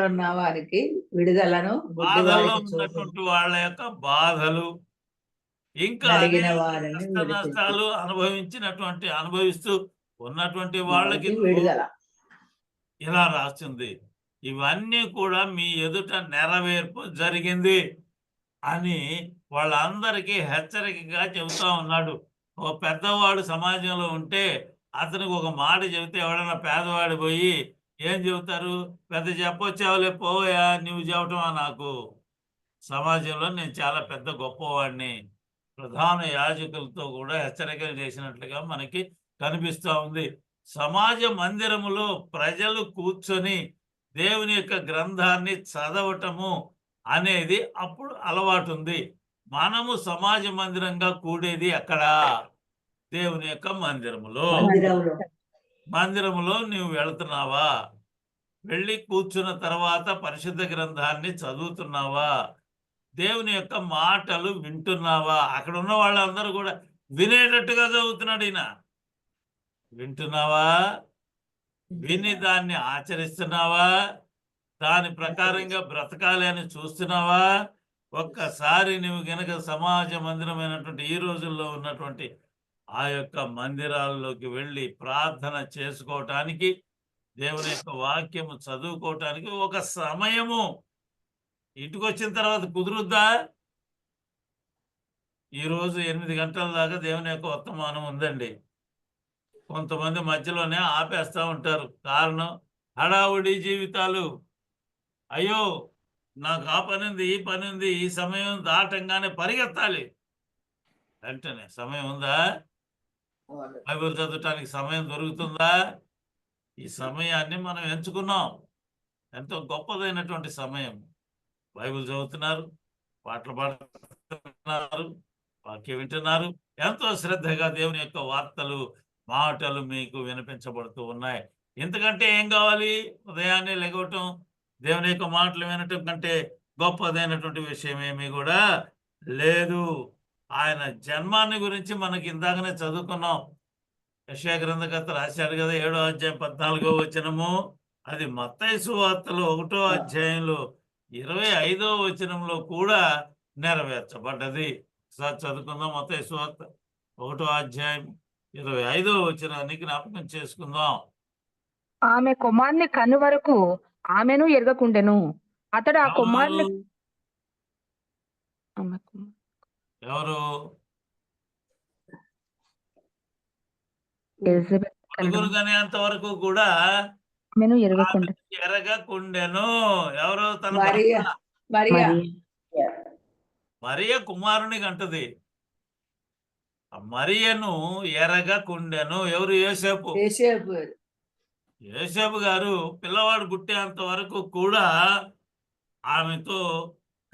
ఉన్న వారికి విడుదలను, బాధల్లో ఉన్నటువంటి వాళ్ళ యొక్క బాధలు, ఇంకా నష్టాలు అనుభవిస్తూ ఉన్నటువంటి వాళ్ళకి విడుదల, ఇలా రాస్తుంది. ఇవన్నీ కూడా మీ ఎదుట నెరవేర్పు జరిగింది అని వాళ్ళందరికీ హెచ్చరికగా చెబుతా ఉన్నాడు. ఓ పెద్దవాడు సమాజంలో ఉంటే అతనికి ఒక మాట చెబితే ఎవడన్నా పేదవాడు పోయి ఏం చెబుతారు? పెద్ద చెప్పొచ్చావులే పోయా, నువ్వు చెప్పటమా నాకు? సమాజంలో నేను చాలా పెద్ద గొప్పవాడిని. ప్రధాన యాజకులతో కూడా హెచ్చరికలు చేసినట్లుగా మనకి కనిపిస్తూ ఉంది. సమాజ మందిరములో ప్రజలు కూర్చొని దేవుని యొక్క గ్రంథాన్ని చదవటము అనేది అప్పుడు అలవాటు ఉంది. మనము సమాజ మందిరంగా కూడేది అక్కడ దేవుని యొక్క మందిరములో. మందిరంలో మందిరములో నువ్వు వెళుతున్నావా? వెళ్ళి కూర్చున్న తర్వాత పరిశుద్ధ గ్రంథాన్ని చదువుతున్నావా? దేవుని యొక్క మాటలు వింటున్నావా? అక్కడ ఉన్న వాళ్ళందరూ కూడా వినేటట్టుగా చదువుతున్నాడు ఈయన. వింటున్నావా? విని దాన్ని ఆచరిస్తున్నావా? దాని ప్రకారంగా బ్రతకాలి అని చూస్తున్నావా? ఒక్కసారి నువ్వు గనక సమాజ మందిరమైనటువంటి ఈ రోజుల్లో ఉన్నటువంటి ఆ యొక్క మందిరాల్లోకి వెళ్ళి ప్రార్థన చేసుకోవటానికి, దేవుని యొక్క వాక్యము చదువుకోవటానికి ఒక సమయము ఇంటికి వచ్చిన తర్వాత కుదురుద్దా? ఈరోజు 8 గంటల దాకా దేవుని యొక్క వర్తమానం ఉందండి. కొంతమంది మధ్యలోనే ఆపేస్తూ ఉంటారు. కారణం హడావుడి జీవితాలు. అయ్యో నాకు ఆ పని ఉంది, ఈ పని ఉంది, ఈ సమయం దాటంగానే పరిగెత్తాలి. వెంటనే సమయం ఉందా? బైబిల్ చదవటానికి సమయం దొరుకుతుందా? ఈ సమయాన్ని మనం ఎంచుకున్నాం. ఎంతో గొప్పదైనటువంటి సమయం. బైబిల్ చదువుతున్నారు, పాటలు పాడుతున్నారు, వాక్యం వింటున్నారు. ఎంతో శ్రద్ధగా దేవుని యొక్క వార్తలు, మాటలు మీకు వినిపించబడుతూ ఉన్నాయి. ఇంతకంటే ఏం కావాలి? ఉదయాన్నే లెగవటం, దేవుని యొక్క మాటలు వినటం కంటే గొప్పదైనటువంటి విషయం ఏమీ కూడా లేదు. ఆయన జన్మాన్ని గురించి మనకి ఇందాకనే చదువుకున్నాం. యెషయా గ్రంథకర్త రాశాడు కదా, 7వ అధ్యాయం 14వ వచనము. అది మత్తయి సువార్తలో 1వ అధ్యాయంలో 25వ వచనంలో కూడా నెరవేర్చబడ్డది. ఒకసారి చదువుకుందాం. మత్తయి సువార్త 1వ అధ్యాయం 25వ వచనాన్ని జ్ఞాపకం చేసుకుందాం. ఆమె కుమారుని కను వరకు ఆమెను ఎరగకుండెను. అతడు ఆ కుమారుని ఎవరు? ఎలిజబెత్ నలుగురు కనేంత వరకు కూడా ఆమెను ఎరగకుండెను. ఎరగకుండెను. ఎవరు? తన మరియా. భర్త. మరియా మరియ కుమారుని కంటది. మరియను ఎరగకుండెను. ఎవరు? యోసేపు. యేసేపు. యోసేపు గారు పిల్లవాడు పుట్టేంత వరకు కూడా ఆమెతో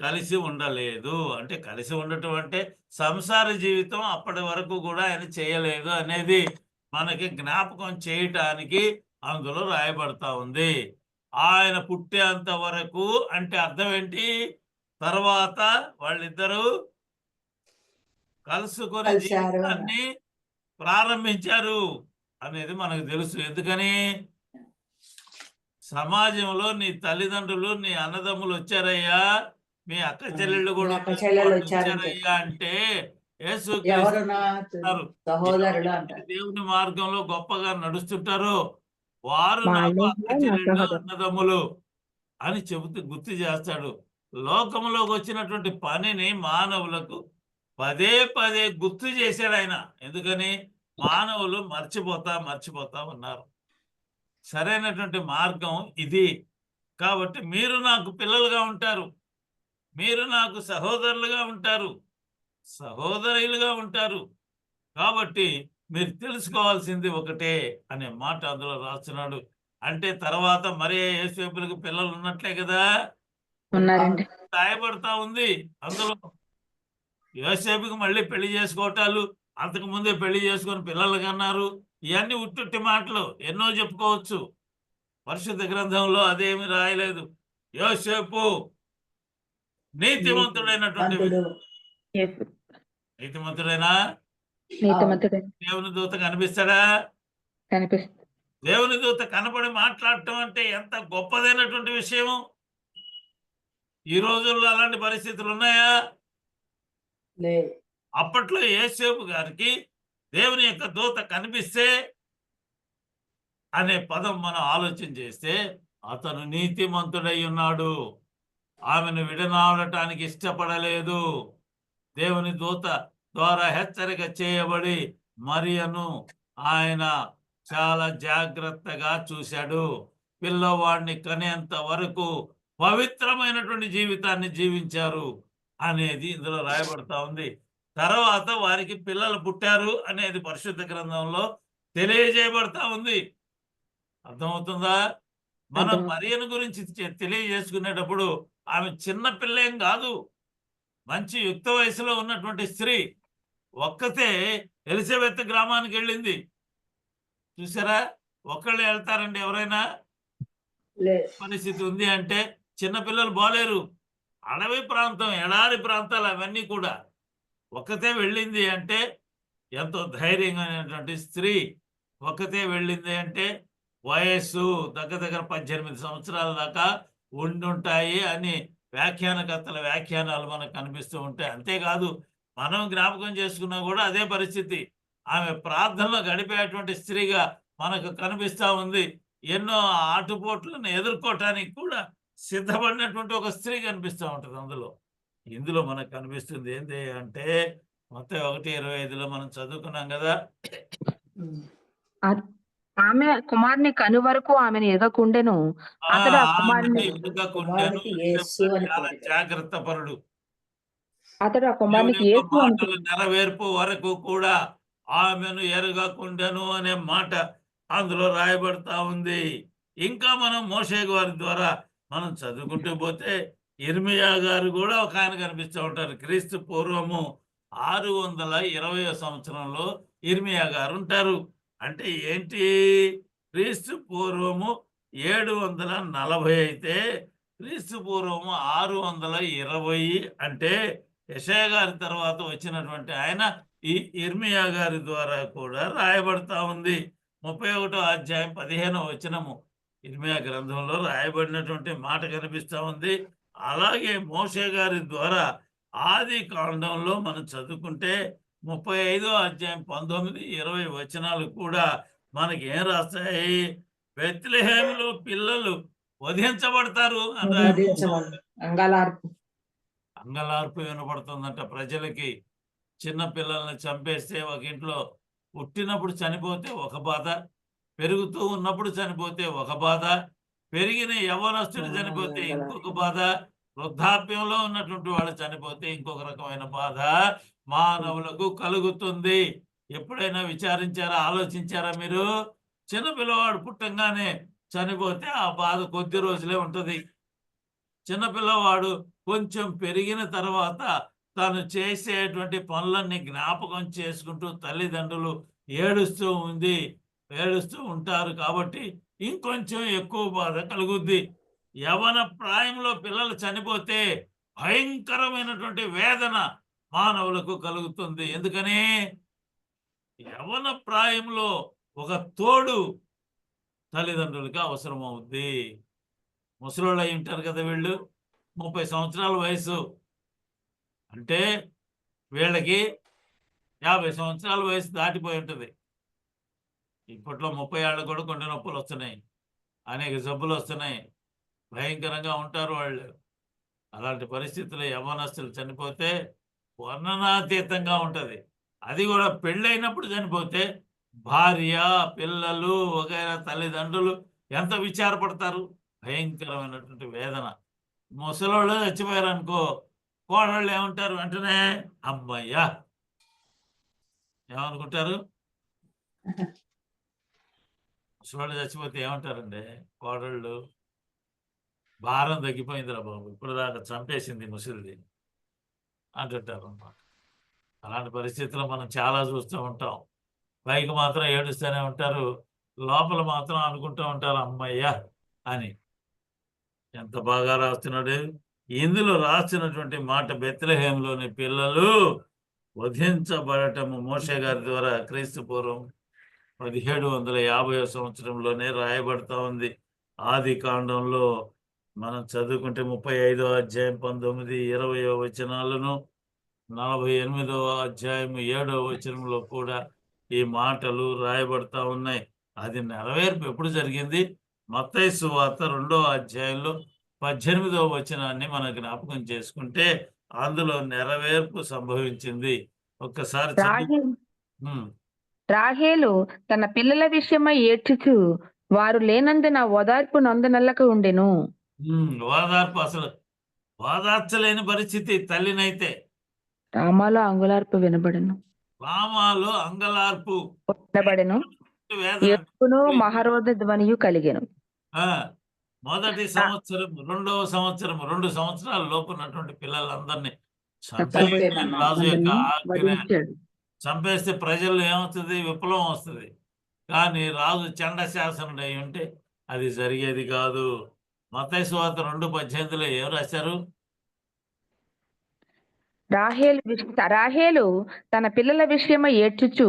కలిసి ఉండలేదు. అంటే కలిసి ఉండటం అంటే సంసార జీవితం అప్పటి వరకు కూడా ఆయన చేయలేదు అనేది మనకి జ్ఞాపకం చేయటానికి అందులో రాయబడతా ఉంది. ఆయన పుట్టేంత వరకు అంటే అర్థం ఏంటి? తర్వాత వాళ్ళిద్దరూ కలుసుకొని కలిశారు. జీవితాన్ని ప్రారంభించారు అనేది మనకు తెలుసు. ఎందుకని? సమాజంలో నీ తల్లిదండ్రులు, నీ అన్నదమ్ములు వచ్చారయ్యా, మీ అక్క చెల్లెళ్ళు కూడా మీ అక్క చెల్లెళ్ళు వచ్చారయ్యా వచ్చారంటే అంటే యేసు ఎవరు నా క్రీస్తు సహోదరుడు అంటారు. దేవుని మార్గంలో గొప్పగా నడుస్తుంటారో వారు వాళ్ళే నాకు అక్క నా చెల్లెళ్ళు, సహోదరులు. అన్నదమ్ములు అని చెబుతూ గుర్తు చేస్తాడు. లోకంలోకి వచ్చినటువంటి పనిని మానవులకు పదే పదే గుర్తు చేశాడు ఆయన. ఎందుకని? మానవులు మర్చిపోతా ఉన్నారు. సరైనటువంటి మార్గం ఇది. కాబట్టి మీరు నాకు పిల్లలుగా ఉంటారు, మీరు నాకు సహోదరులుగా ఉంటారు, సహోదరులుగా ఉంటారు. కాబట్టి మీరు తెలుసుకోవాల్సింది ఒకటే అనే మాట అందులో రాస్తున్నాడు. అంటే తర్వాత మరియ యేసేపులకు పిల్లలు ఉన్నట్లే కదా ఉన్నారండి. రాయబడతా ఉంది అందులో. యోసేపుకి మళ్ళీ పెళ్లి చేసుకోవటాలు, అంతకు ముందే పెళ్లి చేసుకొని పిల్లలు కన్నారు. ఇవన్నీ ఉట్టుట్టి మాటలు, ఎన్నో చెప్పుకోవచ్చు. పరిశుద్ధ గ్రంథంలో అదేమి రాయలేదు. యోసేపు నీతిమంతుడైనటువంటి మంతుడు. నీతిమంతుడైనా నీతిమంతుడైన దేవుని దూత కనిపిస్తాడా? కనిపిస్తుంది. దేవుని దూత కనపడి మాట్లాడటం అంటే ఎంత గొప్పదైనటువంటి విషయం. ఈ రోజుల్లో అలాంటి పరిస్థితులు ఉన్నాయా? లేదు. అప్పట్లో యేసేపు గారికి దేవుని యొక్క దూత కనిపిస్తే అనే పదం మనం ఆలోచన చేస్తే అతను నీతిమంతుడై ఉన్నాడు. ఆమెను విడనాడటానికి ఇష్టపడలేదు. దేవుని దూత ద్వారా హెచ్చరిక చేయబడి మరియను ఆయన చాలా జాగ్రత్తగా చూశాడు. పిల్లవాడిని కనేంత వరకు పవిత్రమైనటువంటి జీవితాన్ని జీవించారు అనేది ఇందులో రాయబడతా ఉంది. తర్వాత వారికి పిల్లలు పుట్టారు అనేది పరిశుద్ధ గ్రంథంలో తెలియజేయబడతా ఉంది. అర్థమవుతుందా? మనం అర్థమవుతుంది. మరియను గురించి తెలియజేసుకునేటప్పుడు ఆమె చిన్న పిల్ల ఏం కాదు. మంచి యుక్త వయసులో ఉన్నటువంటి స్త్రీ ఒక్కతే ఎలిజబెత్ గ్రామానికి వెళ్ళింది. చూసారా, ఒక్కళ్ళే వెళ్తారండి ఎవరైనా? లేదు. పరిస్థితి ఉంది అంటే చిన్నపిల్లలు బాలేరు, అడవి ప్రాంతం, ఎడారి ప్రాంతాలు అవన్నీ కూడా. ఒక్కతే వెళ్ళింది అంటే ఎంతో ధైర్యమైనటువంటి స్త్రీ. ఒక్కతే వెళ్ళింది అంటే వయస్సు దగ్గర 18 సంవత్సరాల దాకా ఉండుంటాయి అని వ్యాఖ్యానకర్తల వ్యాఖ్యానాలు మనకు కనిపిస్తూ ఉంటాయి. అంతేకాదు మనం జ్ఞాపకం చేసుకున్నా కూడా అదే పరిస్థితి. ఆమె ప్రార్థనలో గడిపేటువంటి స్త్రీగా మనకు కనిపిస్తా ఉంది. ఎన్నో ఆటుపోట్లను ఎదుర్కోవటానికి కూడా సిద్ధపడినటువంటి ఒక స్త్రీ కనిపిస్తూ ఉంటుంది అందులో. ఇందులో మనకు కనిపిస్తుంది ఏంటి అంటే మత్తయి 1:25లో మనం చదువుకున్నాం కదా. ఉమ్. ఆమె కుమారుని కను వరకు ఆమెను ఎగకుండెను. అతడు ఆ కుమారుని కుమారునికి యేసు అని చాలా పేరు. జాగ్రత్త పరుడు. అతడు ఆ దేవుని కుమారునికి యొక్క యేసు అని మాటల నెరవేర్పు వరకు కూడా ఆమెను ఎరగకుండెను అనే మాట అందులో రాయబడతా ఉంది. ఇంకా మనం మోషే గారి ద్వారా మనం చదువుకుంటూ పోతే ఇర్మియా గారు కూడా ఒక ఆయన కనిపిస్తూ ఉంటారు. క్రీస్తు పూర్వము 620వ సంవత్సరంలో ఇర్మియా గారు ఉంటారు. అంటే ఏంటి, క్రీస్తు పూర్వము 740 అయితే క్రీస్తు పూర్వము 620 అంటే యెషయా గారి తర్వాత వచ్చినటువంటి ఆయన ఈ ఇర్మియా గారి ద్వారా కూడా రాయబడతా ఉంది. 31వ అధ్యాయం 15వ వచనము ఇర్మియా గ్రంథంలో రాయబడినటువంటి మాట కనిపిస్తా ఉంది. అలాగే మోషే గారి ద్వారా ఆది కాండంలో మనం చదువుకుంటే 35వ అధ్యాయం 19, 20 వచనాలు కూడా మనకి ఏం రాస్తాయి, బెత్లెహేములో పిల్లలు వధించబడతారు అని వధించమని అంగలార్పు. అంగలార్పు వినపడుతుందంట ప్రజలకి. చిన్న పిల్లల్ని చంపేస్తే ఒక ఇంట్లో పుట్టినప్పుడు చనిపోతే ఒక బాధ, పెరుగుతూ ఉన్నప్పుడు చనిపోతే ఒక బాధ, పెరిగిన యవ్వనస్తుడు చనిపోతే ఇంకొక బాధ, వృద్ధాప్యంలో ఉన్నటువంటి వాళ్ళు చనిపోతే ఇంకొక రకమైన బాధ మానవులకు కలుగుతుంది. ఎప్పుడైనా విచారించారా, ఆలోచించారా మీరు? చిన్న పిల్లవాడు పుట్టంగానే చనిపోతే ఆ బాధ కొద్ది రోజులే ఉంటది. చిన్నపిల్లవాడు కొంచెం పెరిగిన తర్వాత తాను చేసేటువంటి పనులన్నీ జ్ఞాపకం చేసుకుంటూ తల్లిదండ్రులు ఏడుస్తూ ఉంటారు కాబట్టి ఇంకొంచెం ఎక్కువ బాధ కలుగుద్ది. యవన ప్రాయంలో పిల్లలు చనిపోతే భయంకరమైనటువంటి వేదన మానవులకు కలుగుతుంది. ఎందుకని యవన ప్రాయంలో ఒక తోడు తల్లిదండ్రులకి అవసరం అవుద్ది. ముసలోళ్ళు అయి ఉంటారు కదా వీళ్ళు, 30 సంవత్సరాల వయసు అంటే వీళ్ళకి 50 సంవత్సరాల వయసు దాటిపోయి ఉంటుంది. ఇప్పట్లో 30 ఏళ్ళకు కూడా కొండ నొప్పులు వస్తున్నాయి, అనేక జబ్బులు వస్తున్నాయి, భయంకరంగా ఉంటారు వాళ్ళు. అలాంటి పరిస్థితుల్లో యవ్వనస్తులు చనిపోతే వర్ణనాతీతంగా ఉంటుంది. అది కూడా పెళ్ళైనప్పుడు చనిపోతే భార్య, పిల్లలు వగైరా తల్లిదండ్రులు ఎంత విచారపడతారు, భయంకరమైనటువంటి వేదన. ముసలోళ్ళు చచ్చిపోయారు అనుకో, కోడళ్ళు ఏమంటారు వెంటనే, అమ్మయ్యా ఏమనుకుంటారు? ముసలోళ్ళు చచ్చిపోతే ఏమంటారండి కోడళ్ళు, భారం తగ్గిపోయిందిరా బాబు, ఇప్పుడు దాకా చంపేసింది ముసలిది అంటుంటారు అన్నమాట. అలాంటి పరిస్థితుల్లో మనం చాలా చూస్తూ ఉంటాం. పైకి మాత్రం ఏడుస్తూనే ఉంటారు, లోపల మాత్రం అనుకుంటూ ఉంటారు అమ్మయ్యా అని. ఎంత బాగా రాస్తున్నాడు. ఇందులో రాసినటువంటి మాట బెత్లెహేములోని పిల్లలు వధించబడటము మోషే గారి ద్వారా క్రీస్తు పూర్వం 1750వ సంవత్సరంలోనే రాయబడతా ఉంది. ఆది కాండంలో మనం చదువుకుంటే 35వ అధ్యాయం 19, 20వ వచనాలను, 48వ అధ్యాయం 7వ వచనంలో కూడా ఈ మాటలు రాయబడతా ఉన్నాయి. అది నెరవేర్పు ఎప్పుడు జరిగింది? మత్తయి సువార్త 2వ అధ్యాయంలో 18వ వచనాన్ని మనం జ్ఞాపకం చేసుకుంటే అందులో నెరవేర్పు సంభవించింది. ఒక్కసారి రాహేలు తన పిల్లల విషయమై ఏడ్చుచు వారు లేనందున ఓదార్పు నందునల్లక ఉండెను. ఓదార్పు అసలు ఓదార్చలేని పరిస్థితి తల్లినైతే. రామాలో అంగులార్పు వినబడెను, రామాలో అంగలార్పు వినబడెను, ఏడ్పును మహారోధ ధ్వనియు కలిగెను. మొదటి సంవత్సరం, 2వ సంవత్సరం, 2 సంవత్సరాల లోపు ఉన్నటువంటి పిల్లలందరినీ చంపేయమని రాజు యొక్క ఆజ్ఞ. వధించాడు. చంపేస్తే ప్రజల్లో ఏమవుతుంది? విప్లవం వస్తుంది. కానీ రాజు చండ శాసనుడు అయి ఉంటే అది జరిగేది కాదు. మత్తయి సువార్త 2:18 ఏం రాశారు? రాహేలు తన పిల్లల విషయమై ఏడ్చుచు,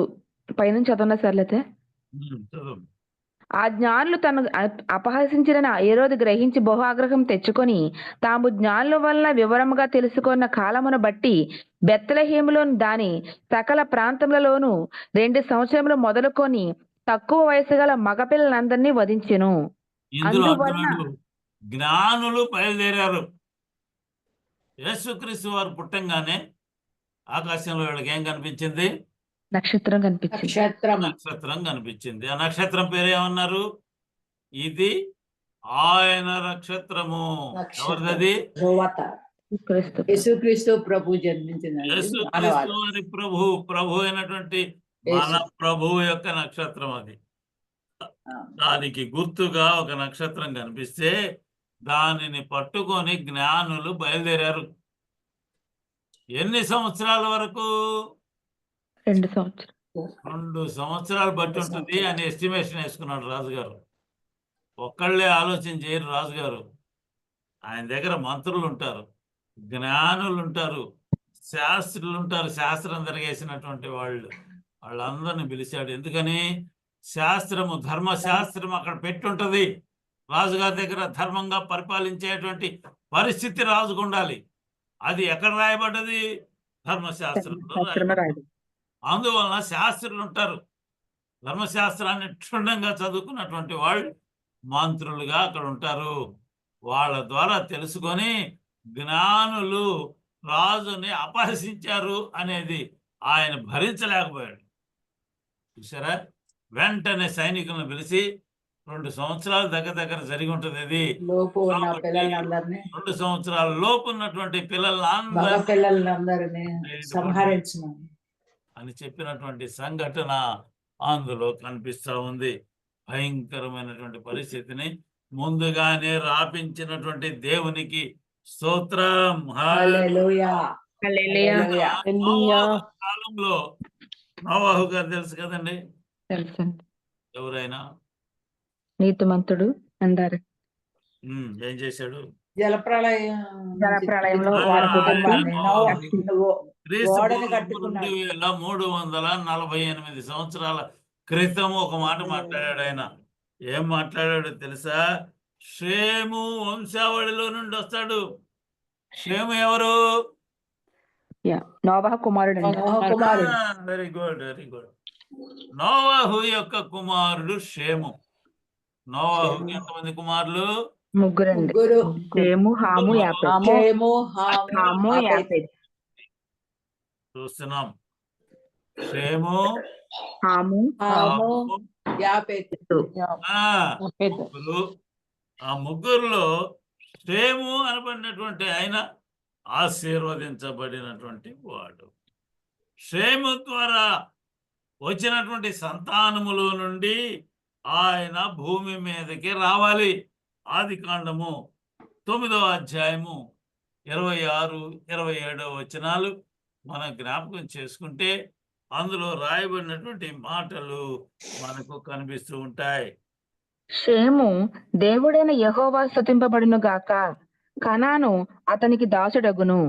పైనుంచి చదవనా సర్లేతే? చదువు. ఆ జ్ఞానులు తను అపహసించిన హేరోదు గ్రహించి బహు ఆగ్రహం తెచ్చుకొని తాము జ్ఞానుల వలన వివరముగా తెలుసుకున్న కాలమును బట్టి బెత్లెహేములోని దాని సకల ప్రాంతములలోనూ 2 సంవత్సరములు మొదలుకొని తక్కువ వయసు గల మగపిల్లలందరినీ వధించెను. ఇందులో అందువలన అంటున్నాడు, జ్ఞానులు బయలుదేరారు. యేసుక్రీస్తు వారు పుట్టంగానే ఆకాశంలో వీళ్ళకి ఏం కనిపించింది? నక్షత్రం కనిపించింది. నక్షత్రం కనిపించింది. ఆ నక్షత్రం పేరు ఏమన్నారు? ఇది ఆయన నక్షత్రము. ఎవరిది? యేసుక్రీస్తు ప్రభు జన్మించింది. యేసుక్రీస్తు వారి ప్రభు అయినటువంటి మన ప్రభువు యొక్క నక్షత్రం అది. దానికి గుర్తుగా ఒక నక్షత్రం కనిపిస్తే దానిని పట్టుకొని జ్ఞానులు బయలుదేరారు. ఎన్ని సంవత్సరాల వరకు? 2 సంవత్సరాలు బట్టి ఉంటుంది అని ఎస్టిమేషన్ వేసుకున్నాడు రాజుగారు. ఒక్కళ్ళే ఆలోచన చేయరు రాజుగారు. ఆయన దగ్గర మంత్రులు ఉంటారు, జ్ఞానులు ఉంటారు, శాస్త్రులు ఉంటారు. శాస్త్రం తిరిగేసినటువంటి వాళ్ళందరినీ పిలిచాడు. ఎందుకని? శాస్త్రము, ధర్మశాస్త్రం అక్కడ పెట్టుంటది. రాజుగారి దగ్గర ధర్మంగా పరిపాలించేటువంటి పరిస్థితి రాజుకు ఉండాలి. అది ఎక్కడ రాయబడ్డది? ధర్మశాస్త్రంలో రాయబడ్డది. అందువలన శాస్త్రులు ఉంటారు. ధర్మశాస్త్రాన్ని క్షుణ్ణంగా చదువుకున్నటువంటి వాళ్ళు మంత్రులుగా అక్కడ ఉంటారు. వాళ్ళ ద్వారా తెలుసుకొని జ్ఞానులు రాజుని అపహసించారు అనేది ఆయన భరించలేకపోయాడు. చూసారా? వెంటనే సైనికులను పిలిచి 2 సంవత్సరాలు దగ్గర జరిగి ఉంటుంది. ఇది 2 సంవత్సరాల లోపు ఉన్నటువంటి పిల్లలందరినీ సంహరించమని అని చెప్పినటువంటి సంఘటన అందులో కనిపిస్తా ఉంది. భయంకరమైనటువంటి పరిస్థితిని ముందుగానే రాపించినటువంటి దేవునికి స్తోత్రం. హల్లెలూయా. కాలంలో నోవాహు గారు తెలుసు కదండి? తెలుసండి. ఎవరైనా నీతిమంతుడు అంటారు. ఏం చేశాడు? జలప్రళయంలో వారి కుటుంబాన్ని 2348 సంవత్సరాల క్రితం ఒక మాట మాట్లాడాడు ఆయన. ఏం మాట్లాడాడు తెలుసా? షేము వంశావళిలో నుండి వస్తాడు. షేము ఎవరు? నోవాహు కుమారుడు. Very good. నోవాహు యొక్క కుమారుడు షేము. నోవాహుకి ఎంతమంది కుమారులు? 3. షేము, హాము, యాపెతు. చూస్తున్నాం. షేము, హాము, యాపెతు. ఆ ముగ్గురులో షేము అనబడినటువంటి ఆయన ఆశీర్వదించబడినటువంటి వాడు. షేము ద్వారా వచ్చినటువంటి సంతానములో నుండి ఆయన భూమి మీదకి రావాలి. ఆదికాండము 9వ అధ్యాయము 26, 27 వచనాలు మనం జ్ఞాపకం చేసుకుంటే అందులో రాయబడినటువంటి మాటలు మనకు కనిపిస్తూ ఉంటాయి. షేము దేవుడైన యెహోవా స్తుతింపబడును గాక, కనాను అతనికి దాసుడగును.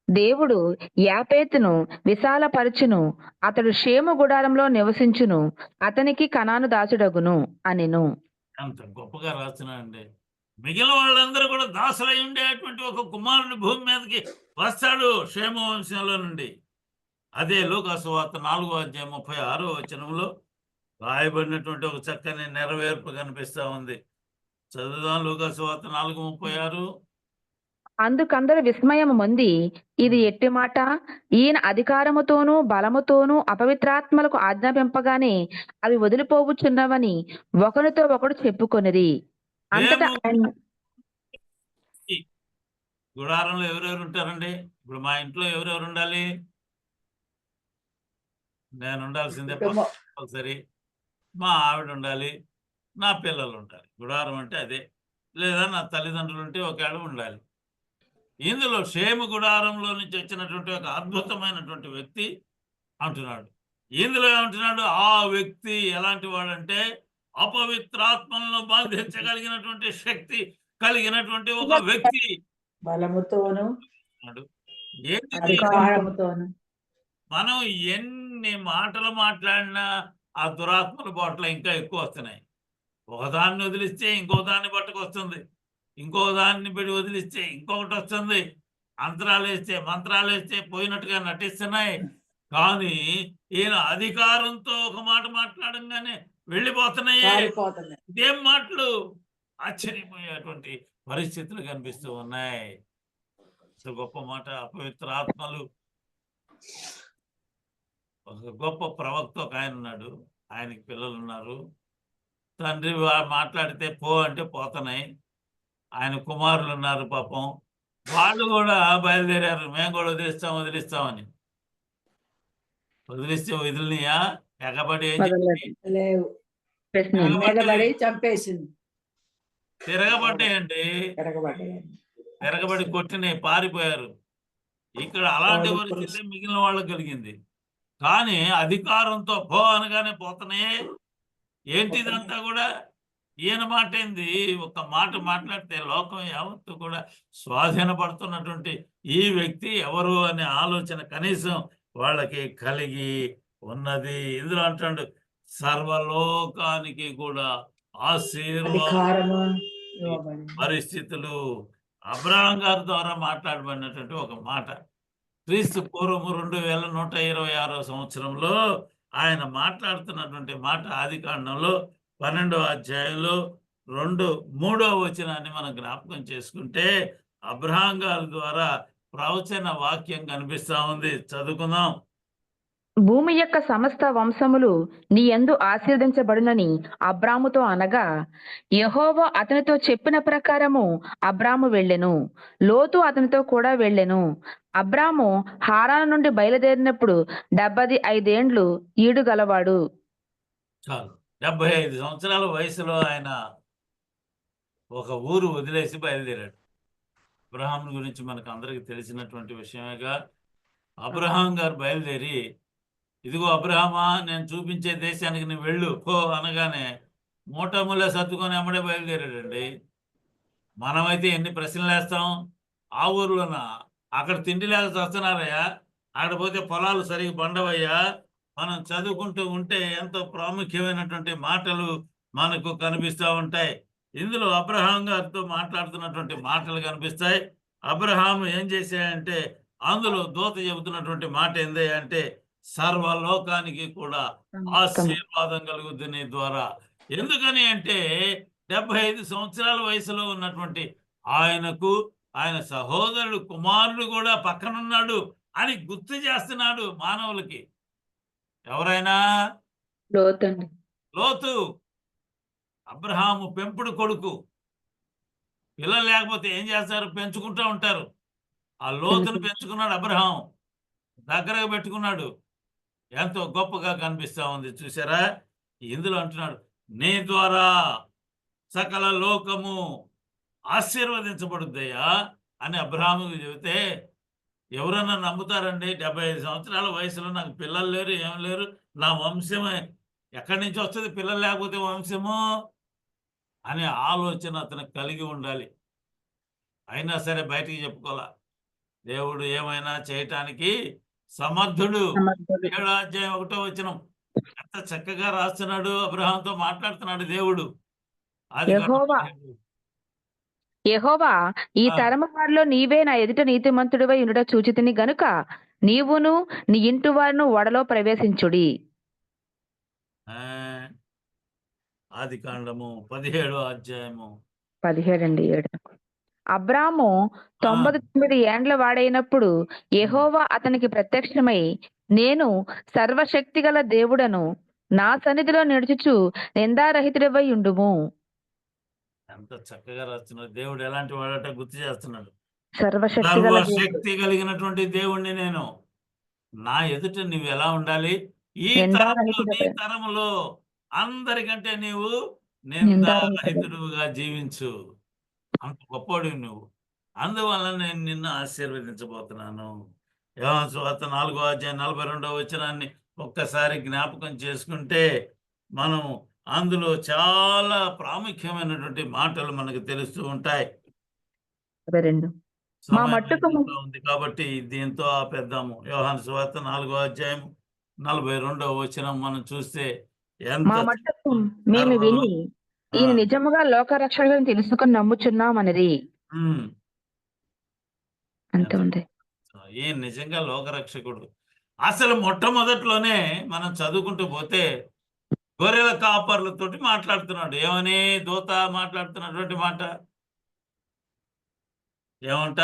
దేవుడు యాపేతును విశాలపరచును, అతడు షేము గుడారంలో నివసించును, అతనికి కనాను దాసుడగును అనెను. అంత గొప్పగా రాస్తున్నాడండి. మిగిలిన వాళ్ళందరూ కూడా దాసులై ఉండేటువంటి ఒక కుమారుని భూమి మీదకి వస్తాడు షేము వంశంలో నుండి. అదే లూకా సువార్త 4వ అధ్యాయం 36వ వచనంలో రాయబడినటువంటి ఒక చక్కని నెరవేర్పు కనిపిస్తా ఉంది. చదువుదాం. లూకా సువార్త 4:36. అందుకందరు విస్మయము పొంది, ఇది ఎట్టి మాట, ఈయన అధికారముతోనూ బలముతోనూ అపవిత్రాత్మలకు ఆజ్ఞాపింపగానే అవి వదిలిపోవచ్చున్నవని ఒకరితో ఒకడు చెప్పుకొనిరి. అంతటా గుడారంలో ఎవరెవరు ఉంటారండి? ఇప్పుడు మా ఇంట్లో ఎవరెవరు ఉండాలి? నేను ఉండాల్సిందే సరే, మా ఆవిడ ఉండాలి, నా పిల్లలు ఉండాలి. గుడారం అంటే అదే. లేదా నా తల్లిదండ్రులు ఉంటే ఒకవేళ ఉండాలి. ఇందులో షేము గుడారంలో నుంచి వచ్చినటువంటి ఒక అద్భుతమైనటువంటి వ్యక్తి అంటున్నాడు. ఇందులో ఏమంటున్నాడు? ఆ వ్యక్తి ఎలాంటి వాడంటే అపవిత్రాత్మలను బంధించగలిగినటువంటి శక్తి కలిగినటువంటి ఒక వ్యక్తి బలముతోను అన్నాడు. ఏంటి ఇది? అధికారముతోను మనం ఎన్ని మాటలు మాట్లాడినా ఆ దురాత్మల బాటలో ఇంకా ఎక్కువ వస్తున్నాయి. ఒకదాన్ని వదిలిస్తే ఇంకో దాన్ని పట్టుకొస్తుంది, ఇంకో దాన్ని పెట్టి వదిలిస్తే ఇంకొకటి వస్తుంది, మంత్రాలు వేస్తే పోయినట్టుగా నటిస్తున్నాయి. కానీ ఈయన అధికారంతో ఒక మాట మాట్లాడంగానే వెళ్ళిపోతున్నాయి. పారిపోతున్నాయి. ఇదేం మాటలు? ఆశ్చర్యపోయేటువంటి పరిస్థితులు కనిపిస్తూ ఉన్నాయి. గొప్ప మాట. అపవిత్ర ఆత్మలు. ఒక గొప్ప ప్రవక్త ఒక ఆయన ఉన్నాడు, ఆయనకి పిల్లలు ఉన్నారు. తండ్రి మాట్లాడితే పో అంటే పోతున్నాయి. ఆయన కుమారులు ఉన్నారు, పాపం వాళ్ళు కూడా బయలుదేరారు, మేము కూడా వదిలిస్తామని. వదిలిస్తే వదిలినయా? ఎగబడి ఏం చెప్పింది? లేవు, ఎగబడి చంపేసింది. తిరగబడ్డాయండి, తిరగబడి కొట్టినాయి, పారిపోయారు. ఇక్కడ అలాంటి పరిస్థితి మిగిలిన వాళ్ళకి కలిగింది. కానీ అధికారంతో పో అనగానే పోతున్నాయి. ఏంటిదంతా కూడా? ఈయన మాట ఏంది? ఒక మాట మాట్లాడితే లోకం యావత్తు కూడా స్వాధీనపడుతున్నటువంటి ఈ వ్యక్తి ఎవరు అనే ఆలోచన కనీసం వాళ్ళకి కలిగి ఉన్నది. ఇందులో అంటాడు సర్వలోకానికి కూడా ఆశీర్వాదము పరిస్థితులు. అబ్రహాం గారి ద్వారా మాట్లాడబడినటువంటి ఒక మాట. క్రీస్తు పూర్వము 2126 సంవత్సరంలో ఆయన మాట్లాడుతున్నటువంటి మాట ఆదికాండంలో 12వ అధ్యాయంలో 3వ వచనాన్ని మనం జ్ఞాపకం చేసుకుంటే అబ్రహాం గారి ద్వారా ప్రవచన వాక్యం కనిపిస్తా ఉంది. చదువుకుందాం. భూమి యొక్క సమస్త వంశములు నీ యందు ఆశీర్వదించబడునని అబ్రాముతో అనగా, యెహోవా అతనితో చెప్పిన ప్రకారము అబ్రాము వెళ్ళెను. లోతు అతనితో కూడా వెళ్ళెను. అబ్రాము హారాను నుండి బయలుదేరినప్పుడు 75 ఏండ్లు ఈడు గలవాడు. చాలు, 75 సంవత్సరాల వయసులో ఆయన ఒక ఊరు వదిలేసి బయలుదేరాడు. అబ్రహాం గురించి మనకు అందరికి తెలిసినటువంటి విషయమేగా. అబ్రహాం గారు బయలుదేరి, ఇదిగో అబ్రహామా, నేను చూపించే దేశానికి నువ్వు వెళ్ళు పో అనగానే మూటములే సర్దుకొని అమ్మడే బయలుదేరాడండి. మనమైతే ఎన్ని ప్రశ్నలు వేస్తాం? ఆ ఊర్లోన అక్కడ తిండి లేక వస్తున్నారయ్యా, అక్కడ పోతే పొలాలు సరిగ్గా పండవయ్యా. మనం చదువుకుంటూ ఉంటే ఎంతో ప్రాముఖ్యమైనటువంటి మాటలు మనకు కనిపిస్తూ ఉంటాయి. ఇందులో అబ్రహాం గారితో మాట్లాడుతున్నటువంటి మాటలు కనిపిస్తాయి. అబ్రహాం ఏం చేశాయంటే, అందులో దూత చెబుతున్నటువంటి మాట ఏంది అంటే, సర్వలోకానికి కూడా ఆశీర్వాదం కలుగుద్ది నీ ద్వారా. ఎందుకని అంటే 75 సంవత్సరాల వయసులో ఉన్నటువంటి ఆయనకు ఆయన సహోదరుడు కుమారుడు కూడా పక్కనున్నాడు అని గుర్తు చేస్తున్నాడు మానవులకి. ఎవరైనా? లోతు, అబ్రహాము పెంపుడు కొడుకు. పిల్లలు లేకపోతే ఏం చేస్తారు? పెంచుకుంటూ ఉంటారు. ఆ లోతును పెంచుకున్నాడు అబ్రహాం, దగ్గరగా పెట్టుకున్నాడు. ఎంతో గొప్పగా కనిపిస్తా ఉంది. చూసారా? ఇందులో అంటున్నాడు, నీ ద్వారా సకల లోకము ఆశీర్వదించబడుద్దయ్యా అని అబ్రహాముకు చెబితే ఎవరన్నా నమ్ముతారండి? 75 సంవత్సరాల వయసులో నాకు పిల్లలు లేరు, ఏం లేరు, నా వంశమే ఎక్కడి నుంచి వస్తుంది పిల్లలు లేకపోతే వంశము అనే ఆలోచన అతనికి కలిగి ఉండాలి. అయినా సరే బయటికి చెప్పుకోవాలా. దేవుడు ఏమైనా చేయటానికి సమర్థుడు. 7వ అధ్యాయం 1వ వచనం ఎంత చక్కగా రాస్తున్నాడు. అబ్రహాంతో మాట్లాడుతున్నాడు దేవుడు. యెహోవా ఈ తరము వారిలో నీవే నా ఎదుట నీతిమంతుడివై ఉండుట చూచితిని గనుక నీవును నీ ఇంటి వారును ఓడలో ప్రవేశించుడి. ఆదికాండము 17వ అధ్యాయము 17:7. అబ్రాము 99 ఏండ్ల వాడైనప్పుడు యెహోవా అతనికి ప్రత్యక్షమై, నేను సర్వశక్తిగల దేవుడను, నా సన్నిధిలో నడుచుచు నిందారహితుడివై ఉండుము. ఎంత చక్కగా రాస్తున్నాడు. దేవుడు ఎలాంటి వాడట గుర్తు చేస్తున్నాడు. సర్వశక్తి కలిగినటువంటి దేవుణ్ణి నేను. నా ఎదుట నువ్వు ఎలా ఉండాలి? ఈ తరములో అందరికంటే నీవు నిందారహితుడుగా జీవించు. అంత గొప్పవాడు నువ్వు. అందువల్ల నేను నిన్ను ఆశీర్వదించబోతున్నాను. యోహాను సువార్త 4వ అధ్యాయం 42వ వచనాన్ని ఒక్కసారి జ్ఞాపకం చేసుకుంటే మనం అందులో చాలా ప్రాముఖ్యమైనటువంటి మాటలు మనకు తెలుస్తూ ఉంటాయి. 22. మా సమయం మట్టుకు అయిపోతా ఉంది కాబట్టి దీంతో ఆపేద్దాము. యోహాను సువార్త 4వ అధ్యాయం 42వ వచనం మనం చూస్తే ఎంత మా మట్టుకు మేము విని ఈయన నిజముగా లోకరక్షకుడని తెలుసుకొని నమ్ముచున్నామనిరి. ఉమ్, అంతే ఉంది. ఈ నిజంగా లోకరక్షకుడు. అసలు మొట్టమొదట్లోనే మనం చదువుకుంటూ పోతే గొర్రెల కాపర్లతోటి మాట్లాడుతున్నాడు. ఏమని దూత మాట్లాడుతున్నటువంటి మాట ఏమంట?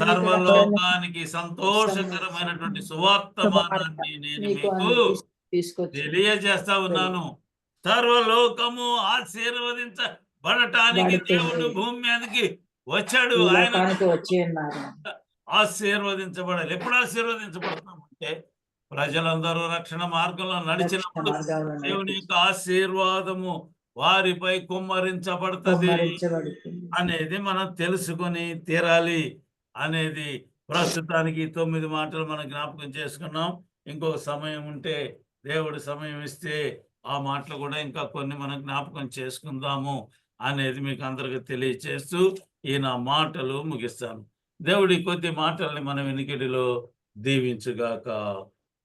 సర్వలోకానికి సంతోషకరమైనటువంటి సువార్తమానాన్ని నేను మీకు మీకు తీసుకొచ్చి తెలియజేస్తా ఉన్నాను. సర్వలోకము ఆశీర్వదించబడటానికి దేవుడు భూమి మీదకి వచ్చాడు. ఈ ఆయన లోకానికి వచ్చి ఉన్నారు. ఆశీర్వదించబడాలి. ఎప్పుడు ఆశీర్వదించబడుతున్నామంటే ప్రజలందరూ రక్షణ మార్గంలో నడిచినప్పుడు మార్గాల్లో దేవుని యొక్క ఆశీర్వాదము వారిపై కుమ్మరించబడుతుంది కుమ్మరించబడుతుంది. అనేది మనం తెలుసుకొని తీరాలి అనేది ప్రస్తుతానికి 9 మాటలు మనం జ్ఞాపకం చేసుకున్నాం. ఇంకొక సమయం ఉంటే దేవుడు సమయం ఇస్తే ఆ మాటలు కూడా ఇంకా కొన్ని మనం జ్ఞాపకం చేసుకుందాము అనేది మీకు అందరికి తెలియచేస్తూ ఈ నా మాటలు ముగిస్తాను. దేవుడి కొద్ది మాటల్ని మన వెనుకడిలో దీవించుగాక.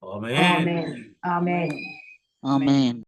ఆమేన్. ఆమేన్. ఆమేన్. ఆమేన్.